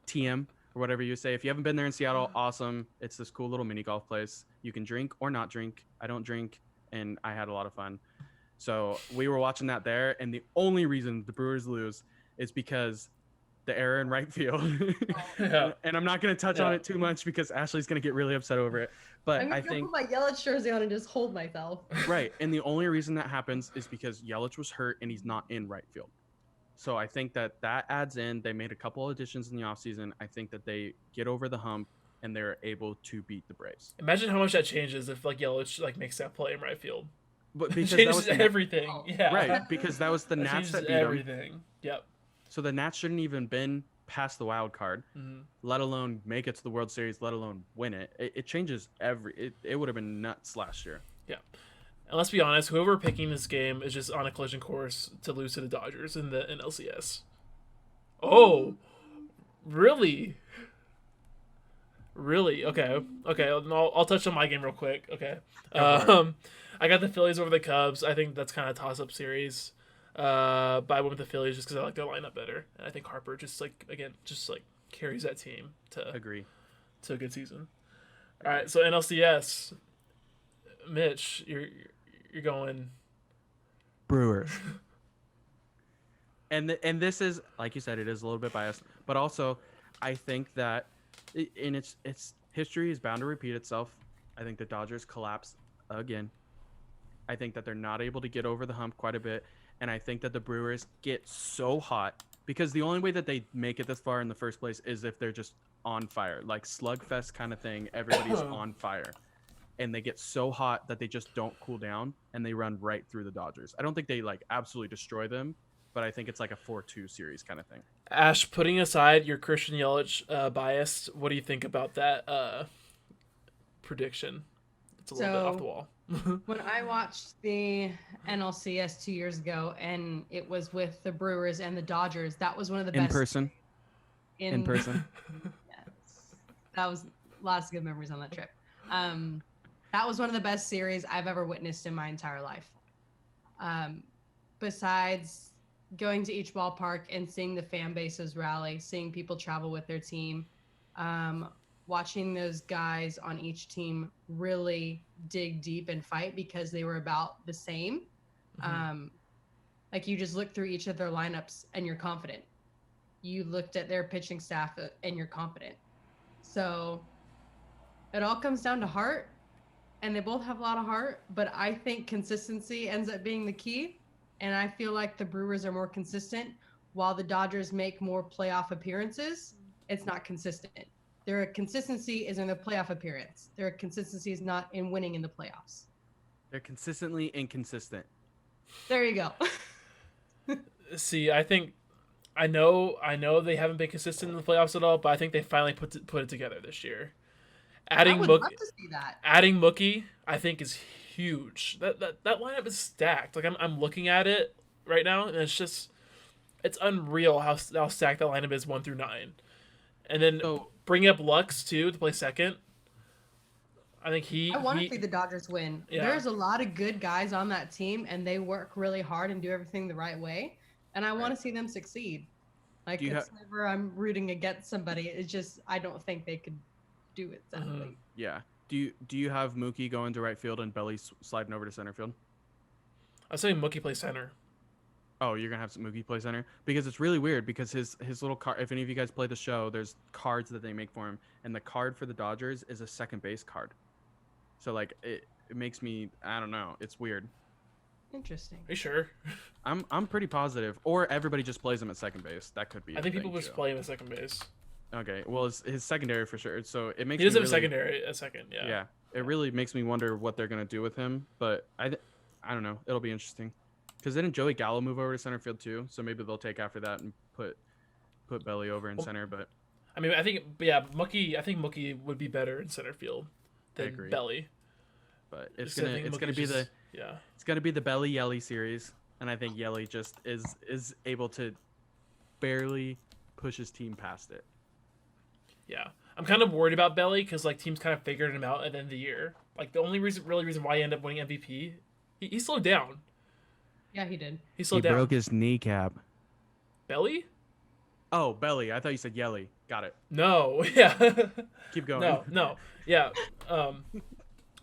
B: TM or whatever you say. If you haven't been there in Seattle, awesome. It's this cool little mini golf place. You can drink or not drink. I don't drink, and I had a lot of fun. So we were watching that there, and the only reason the Brewers lose is because the error in right field.
A: Yeah.
B: And I'm not going to touch on it too much because Ashley's going to get really upset over it. But
C: I'm
B: I
C: gonna
B: think
C: put my Yelich jersey on and just hold myself.
B: right, and the only reason that happens is because Yelich was hurt and he's not in right field. So I think that adds in. They made a couple additions in the offseason. I think that they get over the hump and they're able to beat the Braves.
A: Imagine how much that changes if like Yelich like makes that play in right field.
B: But
A: It
B: because that
A: changes
B: was the,
A: everything. Yeah.
B: right, because that was the
A: That
B: Nats
A: changes
B: that beat them.
A: everything. Yep.
B: So the Nats shouldn't even been past the wild card,
A: Mhm.
B: let alone make it to the World Series, let alone win it. It changes it would have been nuts last year.
A: And let's be honest, whoever picking this game is just on a collision course to lose to the Dodgers in the NLCS. Oh, really? Really? Okay. I'll touch on my game real quick. Okay.
B: Go for
A: I got the Phillies over the Cubs. I think that's kind of a toss-up series. But I went with the Phillies just because I like their lineup better, and I think Harper just carries that team to
B: Agree.
A: a good season. All right, so NLCS, Mitch, you're going
B: Brewers. And this is, like you said, it is a little bit biased, but also I think that in its history is bound to repeat itself. I think the Dodgers collapse again. I think that they're not able to get over the hump quite a bit, and I think that the Brewers get so hot because the only way that they make it this far in the first place is if they're just on fire, like slugfest kind of thing. Everybody's on fire, and they get so hot that they just don't cool down, and they run right through the Dodgers. I don't think they like absolutely destroy them, but I think it's like a 4-2 series kind of thing.
A: Ash, putting aside your Christian Yelich bias, what do you think about that prediction? It's a little bit off the wall.
C: When I watched the NLCS 2 years ago, and it was with the Brewers and the Dodgers, that was one of the best. In person. Yes. That was lots of good memories on that trip. That was one of the best series I've ever witnessed in my entire life. Besides going to each ballpark and seeing the fan bases rally, seeing people travel with their team, watching those guys on each team really dig deep and fight because they were about the same. Like you just look through each of their lineups and you're confident. You looked at their pitching staff and you're confident. So it all comes down to heart, and they both have a lot of heart, but I think consistency ends up being the key. And I feel like the Brewers are more consistent while the Dodgers make more playoff appearances. It's not consistent. Their consistency is in the playoff appearance. Their consistency is not in winning in the playoffs.
B: They're consistently inconsistent.
C: There you go.
A: See, I know they haven't been consistent in the playoffs at all, but I think they finally put it together this year.
C: I would love to see that.
A: Adding Mookie, I think, is huge. That lineup is stacked. Like I'm looking at it right now, and it's unreal how stacked that lineup is 1 through 9. And then bringing up Lux too to play second. I think I
C: want to see the Dodgers win. Yeah. There's a lot of good guys on that team, and they work really hard and do everything the right way. And I want to see them succeed. Like never I'm rooting against somebody. It's just I don't think they could do it. Sadly.
B: Yeah. Do you have Mookie going to right field and Belly sliding over to center field?
A: I was saying Mookie play center.
B: Oh, you're gonna have Mookie play center because it's really weird because his little card. If any of you guys play the show, there's cards that they make for him, and the card for the Dodgers is a second base card. So like it makes me, I don't know, it's weird.
C: Interesting.
A: Are you sure?
B: I'm pretty positive. Or everybody just plays him at second base. That could be.
A: I think people just play him at second base.
B: Okay, well, it's his secondary for sure. So it makes
A: he does have a secondary a second. Yeah.
B: Yeah, it really makes me wonder what they're gonna do with him. But I don't know. It'll be interesting. Because didn't Joey Gallo move over to center field too? So maybe they'll take after that and put Belly over in center. But
A: I mean, I think Mookie would be better in center field than Belly.
B: But it's gonna be the Belly Yelly series, and I think Yelly just is able to barely push his team past it.
A: Yeah, I'm kind of worried about Belly because like teams kind of figured him out at the end of the year. Like the only reason why he ended up winning MVP, he slowed down.
C: Yeah, he did.
A: He slowed down.
B: He broke his kneecap.
A: Belly?
B: Oh, Belly. I thought you said Yelly. Got it.
A: No. Yeah.
B: Keep going.
A: No. Yeah.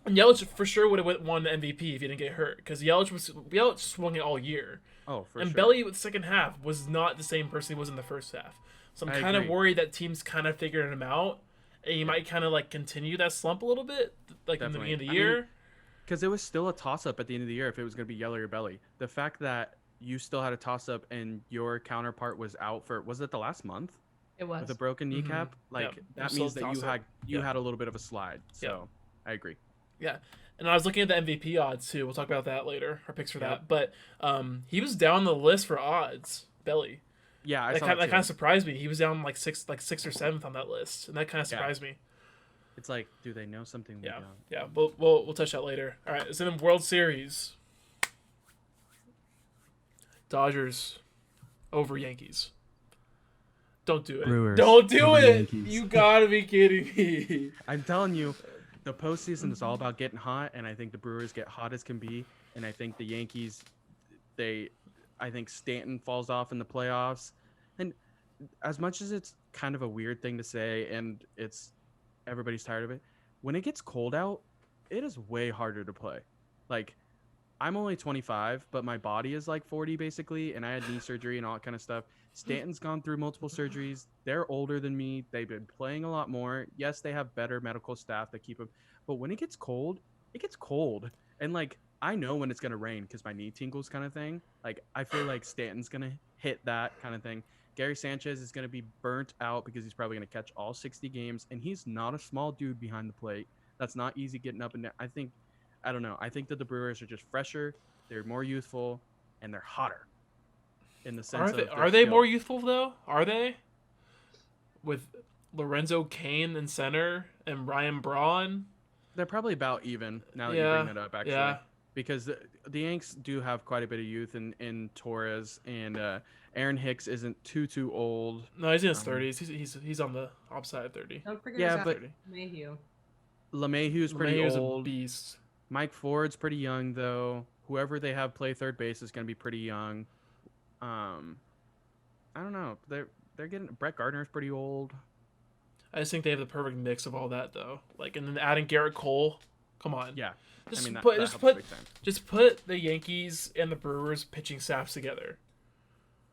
A: Yelich for sure would have won the MVP if he didn't get hurt because Yelich swung it all year.
B: Oh, for
A: and
B: sure.
A: Belly with the second half was not the same person he was in the first half. So I'm kind of worried that teams kind of figured him out, and he might kind of like continue that slump a little bit, like in the beginning of the year.
B: Because it was still a toss-up at the end of the year if it was going to be Yelly or Belly. The fact that you still had a toss-up and your counterpart was out was it the last month?
C: It was.
B: With a broken kneecap? Like, that means that you had a little bit of a slide. So, I agree.
A: Yeah. And I was looking at the MVP odds, too. We'll talk about that later, our picks for that. But he was down the list for odds, Belly.
B: Yeah,
A: that kind of surprised me. He was down like sixth or 7th on that list, and that kind of surprised me.
B: It's like, do they know something we don't?
A: Yeah. We'll touch that later. All right, so in World Series, Dodgers over Yankees. Don't do it.
B: Brewers
A: don't do it.
B: Yankees.
A: You gotta be kidding me.
B: I'm telling you, the postseason is all about getting hot, and I think the Brewers get hot as can be, and I think the Yankees, I think Stanton falls off in the playoffs, and as much as it's kind of a weird thing to say, and everybody's tired of it, when it gets cold out, it is way harder to play. Like, I'm only 25, but my body is like 40 basically, and I had knee surgery and all that kind of stuff. Stanton's gone through multiple surgeries. They're older than me. They've been playing a lot more. Yes, they have better medical staff that keep them, but when it gets cold, it gets cold. And like I know when it's gonna rain because my knee tingles kind of thing. Like I feel like Stanton's gonna hit that kind of thing. Gary Sanchez is gonna be burnt out because he's probably gonna catch all 60 games, and he's not a small dude behind the plate. That's not easy getting up and down. I don't know. I think that the Brewers are just fresher, they're more youthful, and they're hotter in the sense of
A: Are they more youthful though? Are they? With Lorenzo Cain in center and Ryan Braun.
B: They're probably about even now that you bring that up, actually. Because the Yanks do have quite a bit of youth in Torres, and Aaron Hicks isn't too old.
A: No, he's in his 30s. He's on the opposite of 30.
C: Don't forget
B: but
C: Mayhew.
B: LeMahieu's pretty old.
A: A beast.
B: Mike Ford's pretty young though. Whoever they have play third base is going to be pretty young. I don't know. They're getting Brett Gardner's pretty old.
A: I just think they have the perfect mix of all that though. Like, and then adding Garrett Cole. Come on.
B: Yeah.
A: Just put the Yankees and the Brewers pitching staffs together.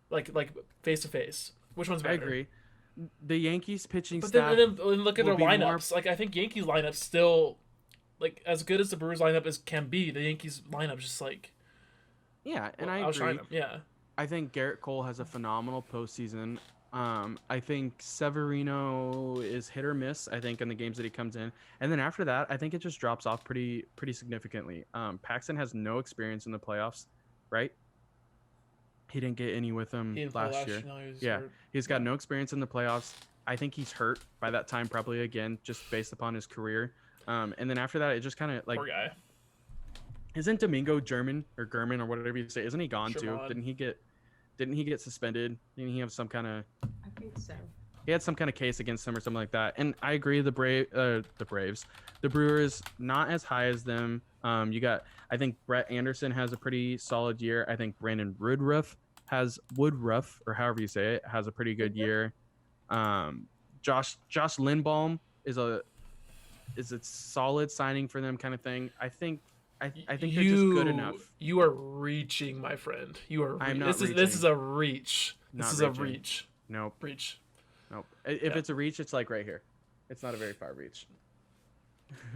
A: Like face to face. Which one's better?
B: I agree. The Yankees pitching
A: staff. But then look at their lineups.
B: More...
A: Like I think Yankees lineup still, like as good as the Brewers lineup as can be. The Yankees lineup just like.
B: Yeah, and I agree.
A: Yeah.
B: I think Garrett Cole has a phenomenal postseason. I think Severino is hit or miss, I think, in the games that he comes in. And then after that, I think it just drops off pretty significantly. Paxton has no experience in the playoffs, right? He didn't get any with him last year. No, he's got no experience in the playoffs. I think he's hurt by that time probably again, just based upon his career. And then after that, it just kind of like...
A: Poor guy.
B: Isn't Domingo German or whatever you say? Isn't he gone too? Didn't he get suspended? Didn't he have some kind of...
C: I think so.
B: He had some kind of case against him or something like that. And I agree, the Braves, the Brewers, not as high as them. You got, I think Brett Anderson has a pretty solid year. I think Brandon Woodruff, or however you say it, has a pretty good year. Josh Lindbaum is a solid signing for them kind of thing. I think they're just good enough.
A: You are reaching, my friend. You are.
B: I'm not reaching.
A: This is a reach. This is a reach.
B: Nope.
A: Reach.
B: Nope. If it's a reach, it's like right here. It's not a very far reach.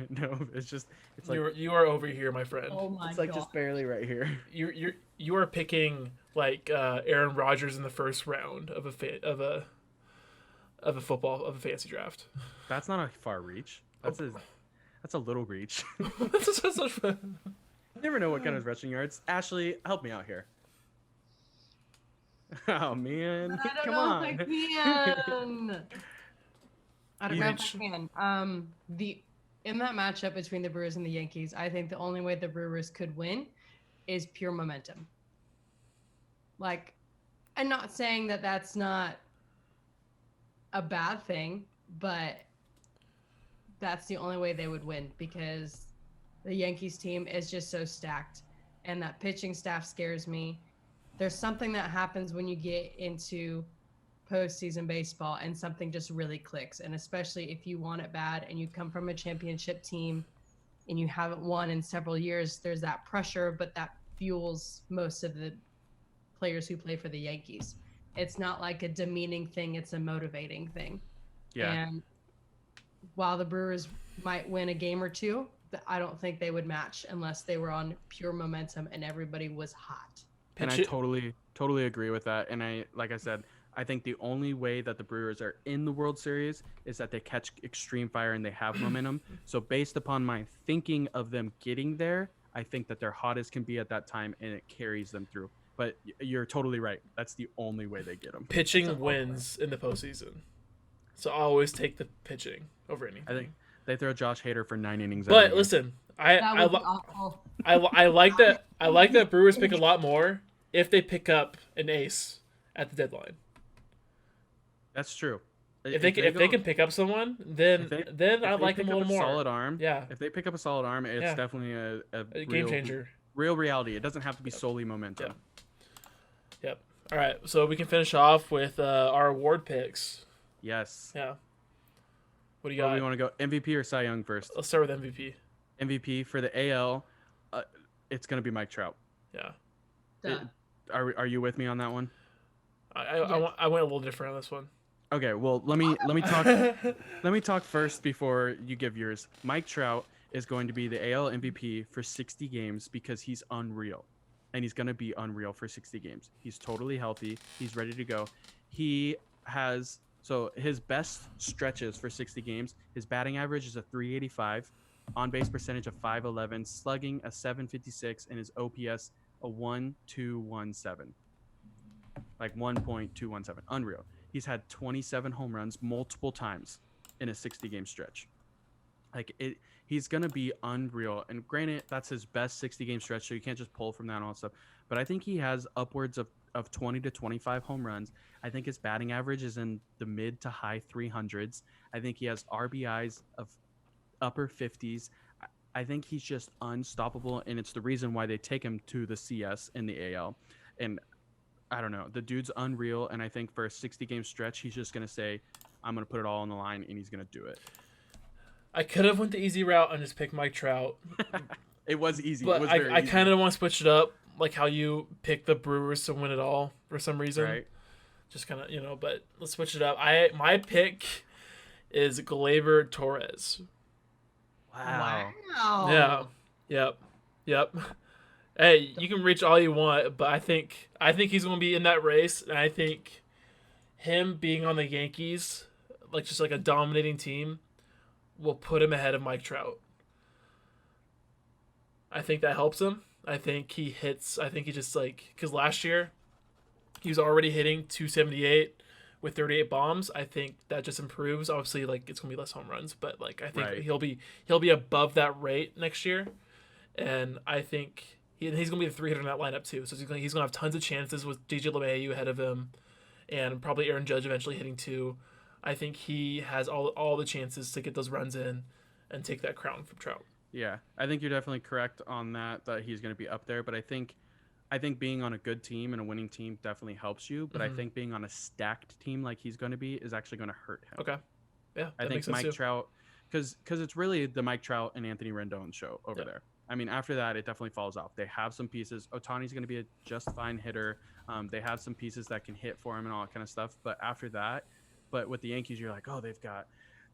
B: No, it's like
A: you are over here, my friend.
C: Oh my
B: It's like
C: God.
B: just barely right here.
A: You are picking like Aaron Rodgers in the first round of a fantasy draft.
B: That's not a far reach. That's a little reach.
A: That's such fun.
B: You never know what kind of rushing yards. Ashley, help me out here. Oh man,
C: Come on! I don't know if I can. In that matchup between the Brewers and the Yankees, I think the only way the Brewers could win is pure momentum. Like, I'm not saying that that's not a bad thing, but that's the only way they would win because the Yankees team is just so stacked, and that pitching staff scares me. There's something that happens when you get into postseason baseball and something just really clicks. And especially if you want it bad and you come from a championship team and you haven't won in several years, there's that pressure, but that fuels most of the players who play for the Yankees. It's not like a demeaning thing. It's a motivating thing.
B: Yeah.
C: And while the Brewers might win a game or two, I don't think they would match unless they were on pure momentum and everybody was hot.
B: And I totally agree with that. And like I said, I think the only way that the Brewers are in the World Series is that they catch extreme fire and they have momentum. So based upon my thinking of them getting there, I think that they're hot as can be at that time and it carries them through. But you're totally right. That's the only way they get them.
A: Pitching wins in the postseason. So I always take the pitching over anything.
B: I think they throw Josh Hader for 9 innings.
A: But listen, I like that. I like that Brewers pick a lot more if they pick up an ace at the deadline.
B: That's true.
A: If they can pick up someone, then I like them a little more.
B: Solid arm.
A: Yeah.
B: If they pick up a solid arm, it's definitely a
A: game changer.
B: Real reality. It doesn't have to be solely momentum.
A: Yep. All right. So we can finish off with our award picks.
B: Yes.
A: Yeah. What do you got?
B: We want to go MVP or Cy Young first?
A: Let's start with MVP.
B: MVP for the AL. It's going to be Mike Trout.
A: Yeah.
C: Duh.
B: Are you with me on that one?
A: I went a little different on this one.
B: Okay, well, let me talk let me talk first before you give yours. Mike Trout is going to be the AL MVP for 60 games because he's unreal. And he's going to be unreal for 60 games. He's totally healthy. He's ready to go. He has his best stretches for 60 games, his batting average is a 385, on base percentage of 511, slugging a 756, and his OPS a 1217. Like 1.217. Unreal. He's had 27 home runs multiple times in a 60 game stretch. He's going to be unreal. And granted, that's his best 60 game stretch, so you can't just pull from that and all that stuff. But I think he has upwards of 20 to 25 home runs. I think his batting average is in the mid to high 300s. I think he has RBIs of upper 50s. I think he's just unstoppable, and it's the reason why they take him to the CS in the AL. And I don't know, the dude's unreal, and I think for a 60 game stretch, he's just going to say, I'm going to put it all on the line, and he's going to do it.
A: I could have went the easy route and just picked Mike Trout.
B: It was easy.
A: But
B: it was
A: I kind of want to switch it up, like how you pick the Brewers to win it all for some reason.
B: Right.
A: Just kind of, but let's switch it up. My pick is Gleyber Torres.
B: Wow.
A: Yeah. Yep. Hey, you can reach all you want, but I think he's going to be in that race, and I think him being on the Yankees, like just like a dominating team, will put him ahead of Mike Trout. I think that helps him. I think he just because last year he was already hitting 278 with 38 bombs. I think that just improves. Obviously, like it's gonna be less home runs, but like I think he'll be above that rate next year, and I think he's gonna be the 3 hitter in that lineup too. So he's gonna have tons of chances with DJ LeMahieu ahead of him, and probably Aaron Judge eventually hitting 2. I think he has all the chances to get those runs in and take that crown from Trout.
B: Yeah, I think you're definitely correct on that he's going to be up there. But I think being on a good team and a winning team definitely helps you. But I think being on a stacked team like he's going to be is actually going to hurt him.
A: Okay. Yeah,
B: I think Mike Trout, because it's really the Mike Trout and Anthony Rendon show over there. I mean, after that, it definitely falls off. They have some pieces. Ohtani's going to be a just fine hitter. They have some pieces that can hit for him and all that kind of stuff. But after that, with the Yankees, you're like, oh, they've got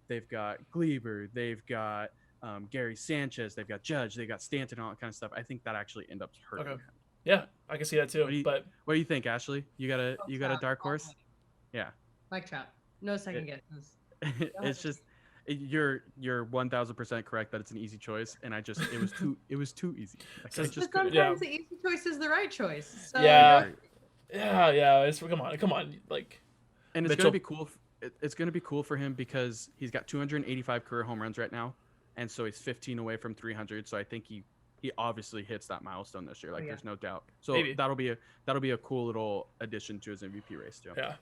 B: Gleyber, they've got Gary Sanchez, they've got Judge, they've got Stanton, all that kind of stuff. I think that actually ends up hurting him.
A: Yeah, I can see that too.
B: What do you think, Ashley? You got a dark horse? Yeah.
C: Mike Trout. No second guesses.
B: It's just you're 1000% correct that it's an easy choice, and it was too easy. Like,
C: sometimes the easy choice is the right choice. So,
A: yeah. Come on, like.
B: And it's gonna be cool. It's gonna be cool for him because he's got 285 career home runs right now, and so he's 15 away from 300. So I think he obviously hits that milestone this year. Like there's no doubt. So
A: Maybe.
B: that'll be a cool little addition to his MVP race too.
A: Yeah.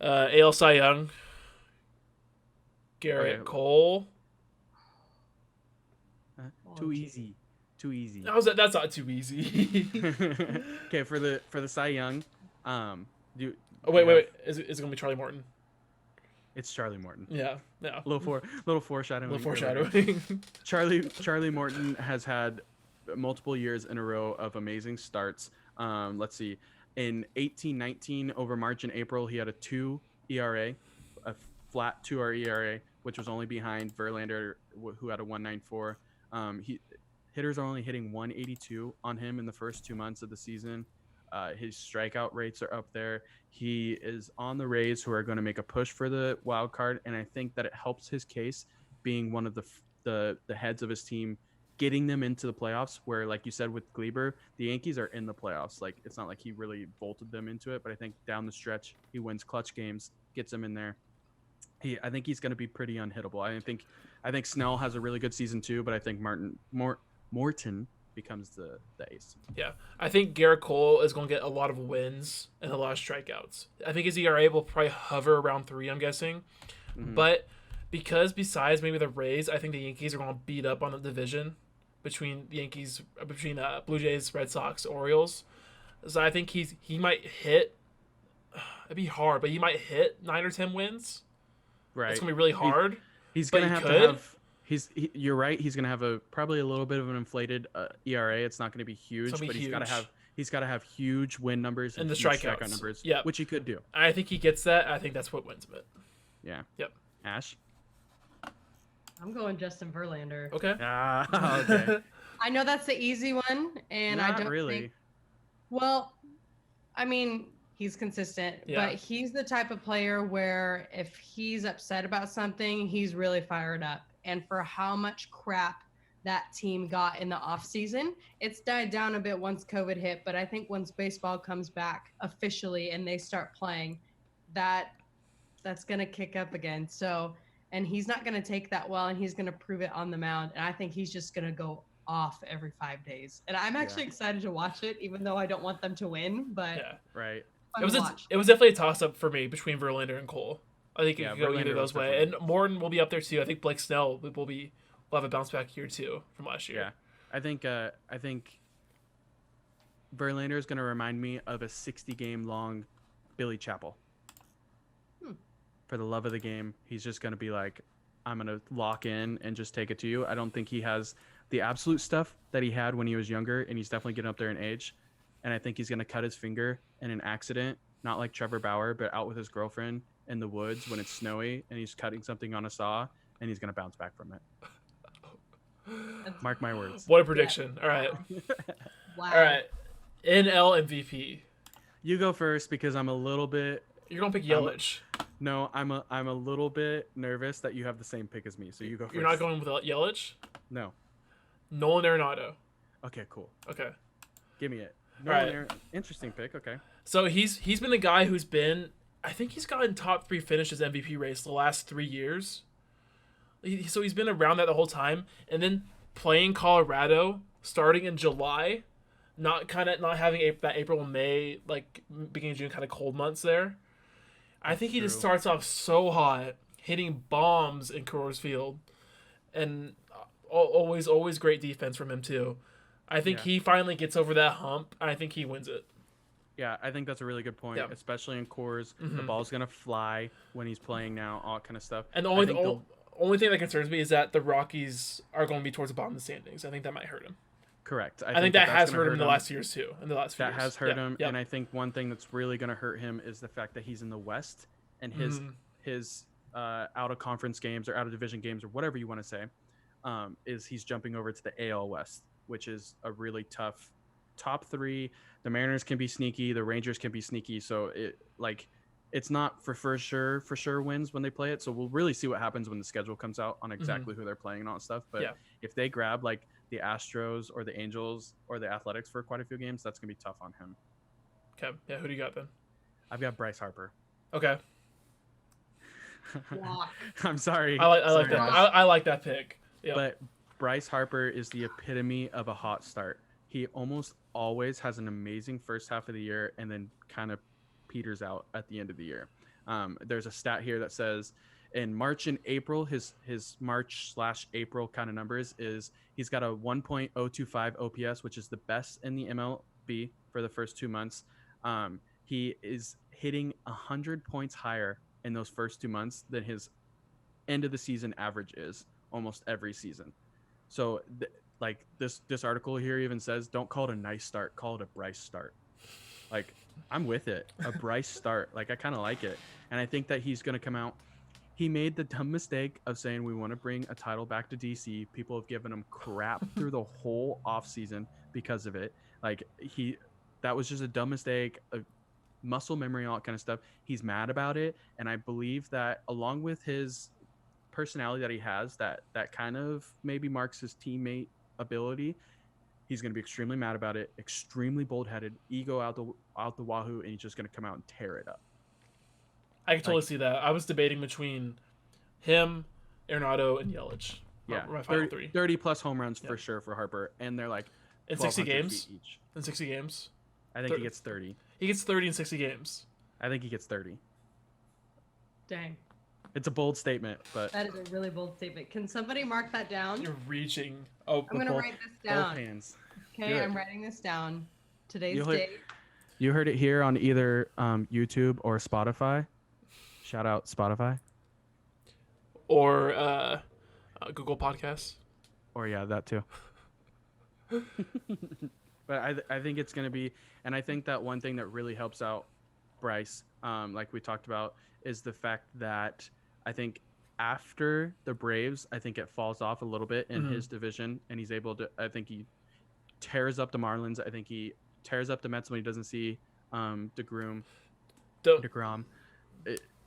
A: AL Cy Young. Garrett Cole.
B: Too easy.
A: That's not too easy.
B: Okay, for the Cy Young,
A: wait. Is it gonna be Charlie Morton?
B: It's Charlie Morton.
A: Yeah.
B: Little foreshadowing. Charlie Morton has had multiple years in a row of amazing starts. Let's see. In 18-19 over March and April, he had a 2 ERA, a flat 2 ERA, which was only behind Verlander, who had a 1.94. Hitters are only hitting 182 on him in the first 2 months of the season. His strikeout rates are up there. He is on the Rays, who are going to make a push for the wild card, and I think that it helps his case being one of the heads of his team, getting them into the playoffs. Where, like you said with Gleyber, the Yankees are in the playoffs. Like it's not like he really bolted them into it, but I think down the stretch he wins clutch games, gets them in there. I think he's going to be pretty unhittable. I think Snell has a really good season too, but I think Morton becomes the ace.
A: Yeah, I think Garrett Cole is going to get a lot of wins and a lot of strikeouts. I think his ERA will probably hover around 3, I'm guessing. Mm-hmm. But because besides maybe the Rays, I think the Yankees are going to beat up on the division between Blue Jays, Red Sox, Orioles. So I think he might hit. It'd be hard, but he might hit 9 or 10 wins.
B: Right,
A: it's going to be really hard.
B: He's going to have You're right. He's gonna have probably a little bit of an inflated ERA. It's not gonna be huge,
A: It's gonna
B: but
A: be
B: he's gotta have huge win numbers
A: and the
B: huge
A: strikeouts.
B: numbers.
A: Yeah,
B: which he could do.
A: I think he gets that. I think that's what wins him it.
B: Yeah.
A: Yep.
B: Ash.
C: I'm going Justin Verlander.
A: Okay.
B: Okay.
C: I know that's the easy one, and I
B: Not
C: don't
B: really.
C: think. Well, I mean, he's consistent,
A: Yeah.
C: but he's the type of player where if he's upset about something, he's really fired up. And for how much crap that team got in the offseason, it's died down a bit once COVID hit. But I think once baseball comes back officially and they start playing, that's going to kick up again. So, and he's not going to take that well, and he's going to prove it on the mound. And I think he's just going to go off every 5 days. And I'm actually excited to watch it, even though I don't want them to win. But
A: Yeah.
B: Right.
A: It was definitely a toss up for me between Verlander and Cole. I think it could go either of those way. And Morton will be up there too. I think Blake Snell will have a bounce back year too from last year.
B: Yeah. I think Verlander is going to remind me of a 60-game long Billy Chappell. For the love of the game, he's just going to be like, I'm going to lock in and just take it to you. I don't think he has the absolute stuff that he had when he was younger, and he's definitely getting up there in age. And I think he's going to cut his finger in an accident, not like Trevor Bauer, but out with his girlfriend in the woods when it's snowy, and he's cutting something on a saw, and he's going to bounce back from it. Mark my words.
A: What a prediction. All right.
C: Wow.
A: All right. NL MVP.
B: You go first because I'm a little bit...
A: You're going to pick Yelich.
B: No, I'm a little bit nervous that you have the same pick as me, so you go first.
A: You're not going with Yelich?
B: No.
A: Nolan Arenado.
B: Okay, cool.
A: Okay.
B: Give me it.
A: All right.
B: Interesting pick. Okay.
A: So he's been the guy who's been, I think he's gotten top 3 finishes MVP race the last 3 years. So he's been around that the whole time, and then playing Colorado starting in July, not having that April and May, like beginning of June kind of cold months there. I think he just starts off so hot, hitting bombs in Coors Field, and always great defense from him too. I think he finally gets over that hump. I think he wins it.
B: Yeah, I think that's a really good point, especially in Coors. The ball's gonna fly when he's playing now, all kind of stuff.
A: And the only thing that concerns me is that the Rockies are going to be towards the bottom of the standings. I think that might hurt him.
B: Correct.
A: I think that has hurt him in the last years too.
B: That has hurt him, and I think one thing that's really going to hurt him is the fact that he's in the West, and his out of conference games or out of division games or whatever you want to say, is he's jumping over to the AL West, which is a really tough top 3. The Mariners can be sneaky, the Rangers can be sneaky, so it's not for sure wins when they play it. So we'll really see what happens when the schedule comes out on exactly who they're playing and all that stuff. But if they grab like the Astros or the Angels or the Athletics for quite a few games, that's gonna be tough on him.
A: Okay. Yeah. Who do you got then?
B: I've got Bryce Harper.
A: Okay.
B: I'm sorry.
A: I like that. I like that pick. Yep.
B: But Bryce Harper is the epitome of a hot start. He almost always has an amazing first half of the year and then kind of peters out at the end of the year. There's a stat here that says in March and April, his March/April kind of numbers is he's got a 1.025 OPS, which is the best in the MLB for the first 2 months. He is hitting 100 points higher in those first 2 months than his end of the season average is almost every season. So this article here even says, don't call it a nice start, call it a Bryce start. Like, I'm with it. A Bryce start. Like, I kind of like it. And I think that he's going to come out. He made the dumb mistake of saying we want to bring a title back to DC. People have given him crap through the whole offseason because of it. Like, that was just a dumb mistake, a muscle memory, all that kind of stuff. He's mad about it. And I believe that along with his personality that he has, that kind of maybe marks his teammate ability, he's going to be extremely mad about it, extremely bold-headed, ego out the wahoo, and he's just going to come out and tear it up.
A: I can totally see that. I was debating between him, Arenado, and Yelich.
B: Yeah,
A: my final 3.
B: 30-plus home runs for sure for Harper, and they're like
A: in 60 games
B: each.
A: In 60 games?
B: I think he gets 30.
A: He gets 30 in 60 games.
B: I think he gets 30.
C: Dang.
B: It's a bold statement, but
C: That is a really bold statement. Can somebody mark that down?
A: You're reaching. Oh,
C: I'm going to write this down.
B: both hands.
C: Okay, I'm writing this down. Today's date.
B: You heard it here on either YouTube or Spotify. Shout out Spotify.
A: Or Google Podcasts.
B: Or yeah, that too. But I think it's going to be, and I think that one thing that really helps out Bryce, like we talked about, is the fact that I think after the Braves, I think it falls off a little bit in his division, and he's able to, I think he tears up the Marlins. I think he tears up the Mets when he doesn't see DeGrom.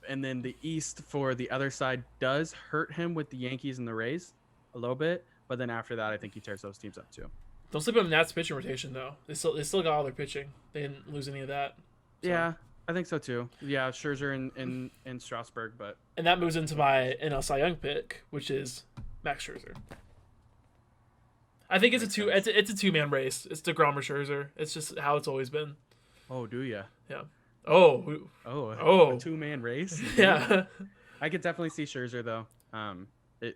B: And then the East for the other side does hurt him with the Yankees and the Rays a little bit, but then after that, I think he tears those teams up too.
A: Don't sleep on the Nats pitching rotation though. They still got all their pitching. They didn't lose any of that. So.
B: Yeah, I think so too. Yeah, Scherzer in Strasburg, but
A: and that moves into my NL Cy Young pick, which is Max Scherzer. I think it's a two-man race. It's DeGrom or Scherzer. It's just how it's always been.
B: Oh, do ya?
A: Yeah.
B: Oh,
A: a
B: two-man race.
A: Yeah.
B: I could definitely see Scherzer though. Wait,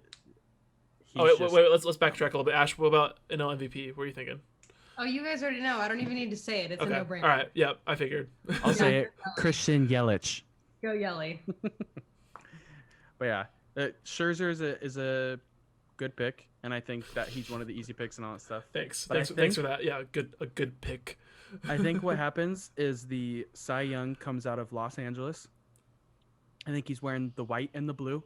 A: let's backtrack a little bit. Ash, what about NL MVP? What are you thinking?
C: Oh, you guys already know. I don't even need to say it. It's a no-brainer.
A: All right. Yep. I figured.
B: I'll say it. Christian Yelich.
C: Go Yelly.
B: But yeah, Scherzer is a good pick, and I think that he's one of the easy picks and all that stuff.
A: Thanks for that. Yeah, a good pick.
B: I think what happens is the Cy Young comes out of Los Angeles. I think he's wearing the white and the blue.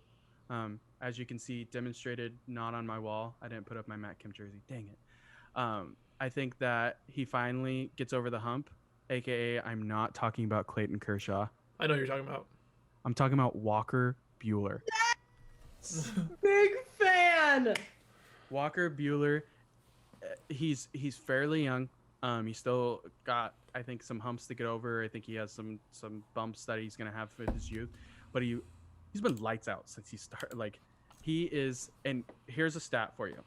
B: As you can see, demonstrated not on my wall. I didn't put up my Matt Kemp jersey. Dang it. I think that he finally gets over the hump, a.k.a. I'm not talking about Clayton Kershaw.
A: I know who you're talking about.
B: I'm talking about Walker Buehler.
C: Yes! Big fan!
B: Walker Buehler, he's fairly young. He's still got, I think, some humps to get over. I think he has some bumps that he's going to have with his youth. But he's been lights out since he started. Like, he is, and here's a stat for you.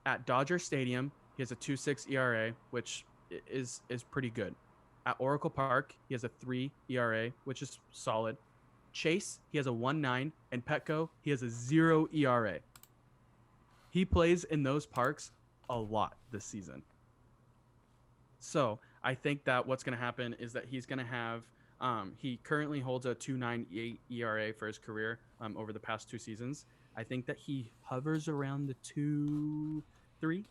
B: At Dodger Stadium, he has a 2.6 ERA, which is pretty good. At Oracle Park, he has a 3 ERA, which is solid. Chase, he has a 1.9, and Petco, he has a 0 ERA. He plays in those parks a lot this season. So I think that what's going to happen is that he's going to have he currently holds a 2.98 ERA for his career over the past 2 seasons. I think that he hovers around the 2.3,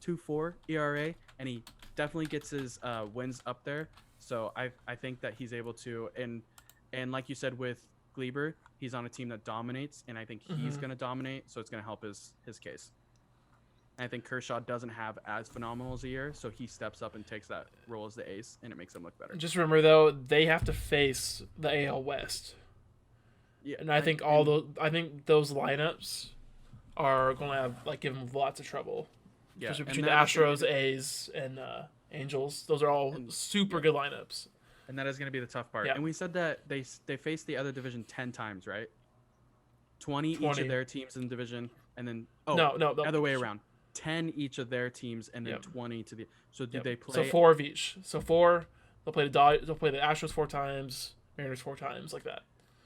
B: 2.4 ERA, and he definitely gets his wins up there. So I think that he's able to, and like you said with Gleber, he's on a team that dominates, and I think he's going to dominate, so it's going to help his case. And I think Kershaw doesn't have as phenomenal as a year, so he steps up and takes that role as the ace, and it makes him look better.
A: Just remember, though, they have to face the AL West. Yeah, and I think those lineups are going to have give them lots of trouble. Yeah, especially between the Astros, A's, and Angels. Those are all super good lineups.
B: And that is going to be the tough part. Yeah. And we said that they faced the other division 10 times, right? 20 each of their teams in the division, and then no, other way around. 10 each of their teams, and then 20 to the. So did they play?
A: So 4 of each. So 4. They'll play the Astros 4 times, Mariners 4 times, like that.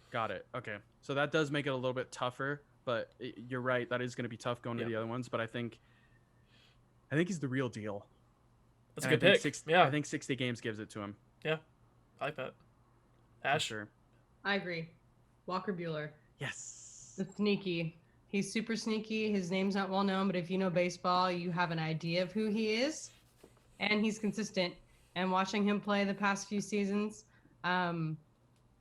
B: Got it. Okay. So that does make it a little bit tougher, but you're right. That is going to be tough going to the other ones. But I think he's the real deal.
A: That's a good pick.
B: I think 60 games gives it to him.
A: Yeah, I like that. Ash?
B: Sure.
C: I agree. Walker Buehler.
B: Yes.
C: The sneaky. He's super sneaky. His name's not well known, but if you know baseball, you have an idea of who he is. And he's consistent. And watching him play the past few seasons,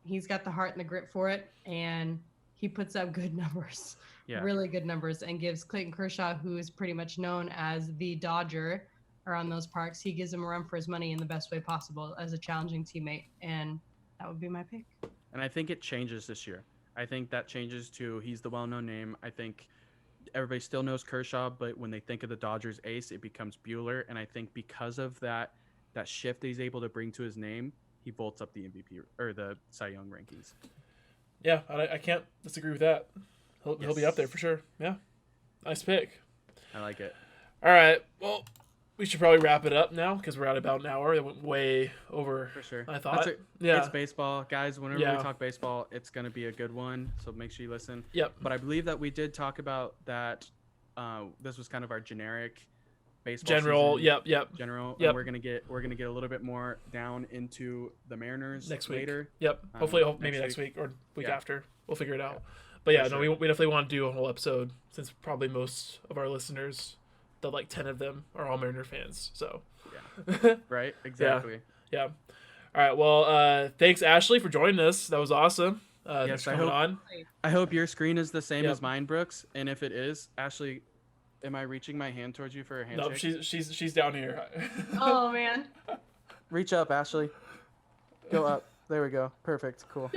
C: he's got the heart and the grit for it. And he puts up good numbers. Yeah. Really good numbers. And gives Clayton Kershaw, who is pretty much known as the Dodger around those parks, he gives him a run for his money in the best way possible as a challenging teammate. And that would be my pick.
B: And I think it changes this year. I think that changes to he's the well-known name. I think everybody still knows Kershaw, but when they think of the Dodgers ace, it becomes Buehler. And I think because of that shift that he's able to bring to his name, he bolts up the MVP or the Cy Young rankings.
A: Yeah, I can't disagree with that. He'll be up there for sure. Yeah, nice pick.
B: I like it.
A: All right, well, we should probably wrap it up now because we're at about an hour. It went way over. For sure. I thought.
B: It's baseball, guys. Whenever we talk baseball, it's going to be a good one. So make sure you listen.
A: Yep.
B: But I believe that we did talk about that. This was kind of our generic baseball.
A: General.
B: Season.
A: Yep.
B: General. Yep. And we're gonna get a little bit more down into the Mariners
A: next week.
B: Later.
A: Yep. Hopefully, maybe next week or week after. We'll figure it out. But yeah,
B: For
A: no,
B: sure.
A: we definitely want to do a whole episode since probably most of our listeners, the like 10 of them, are all Mariner fans. So
B: Yeah. Right. Exactly.
A: yeah. All right. Well, thanks Ashley for joining us. That was awesome. Thanks
B: Yes,
A: for coming on.
B: I hope your screen is the same
A: Yep.
B: as mine, Brooks. And if it is, Ashley, am I reaching my hand towards you for a handshake?
A: No, she's down here.
C: Oh man.
B: Reach up, Ashley. Go up. There we go. Perfect. Cool.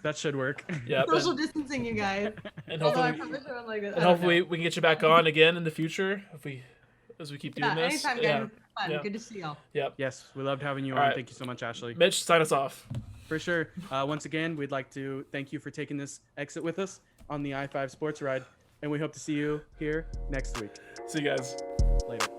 B: That should work.
A: Yeah.
C: Social distancing, you guys.
A: And
C: Although I
A: hopefully,
C: probably should like this.
A: and hopefully we can get you back on again in the future as we keep doing
C: Yeah,
A: this.
C: anytime, guys.
A: Yeah.
C: It was fun.
A: Yeah.
C: Good to see y'all.
A: Yep.
B: Yes, we loved having you
A: All
B: on.
A: right.
B: Thank you so much, Ashley.
A: Mitch, sign us off.
B: For sure. Once again, we'd like to thank you for taking this exit with us on the I-5 Sports Ride, and we hope to see you here next week.
A: See you guys.
B: Later.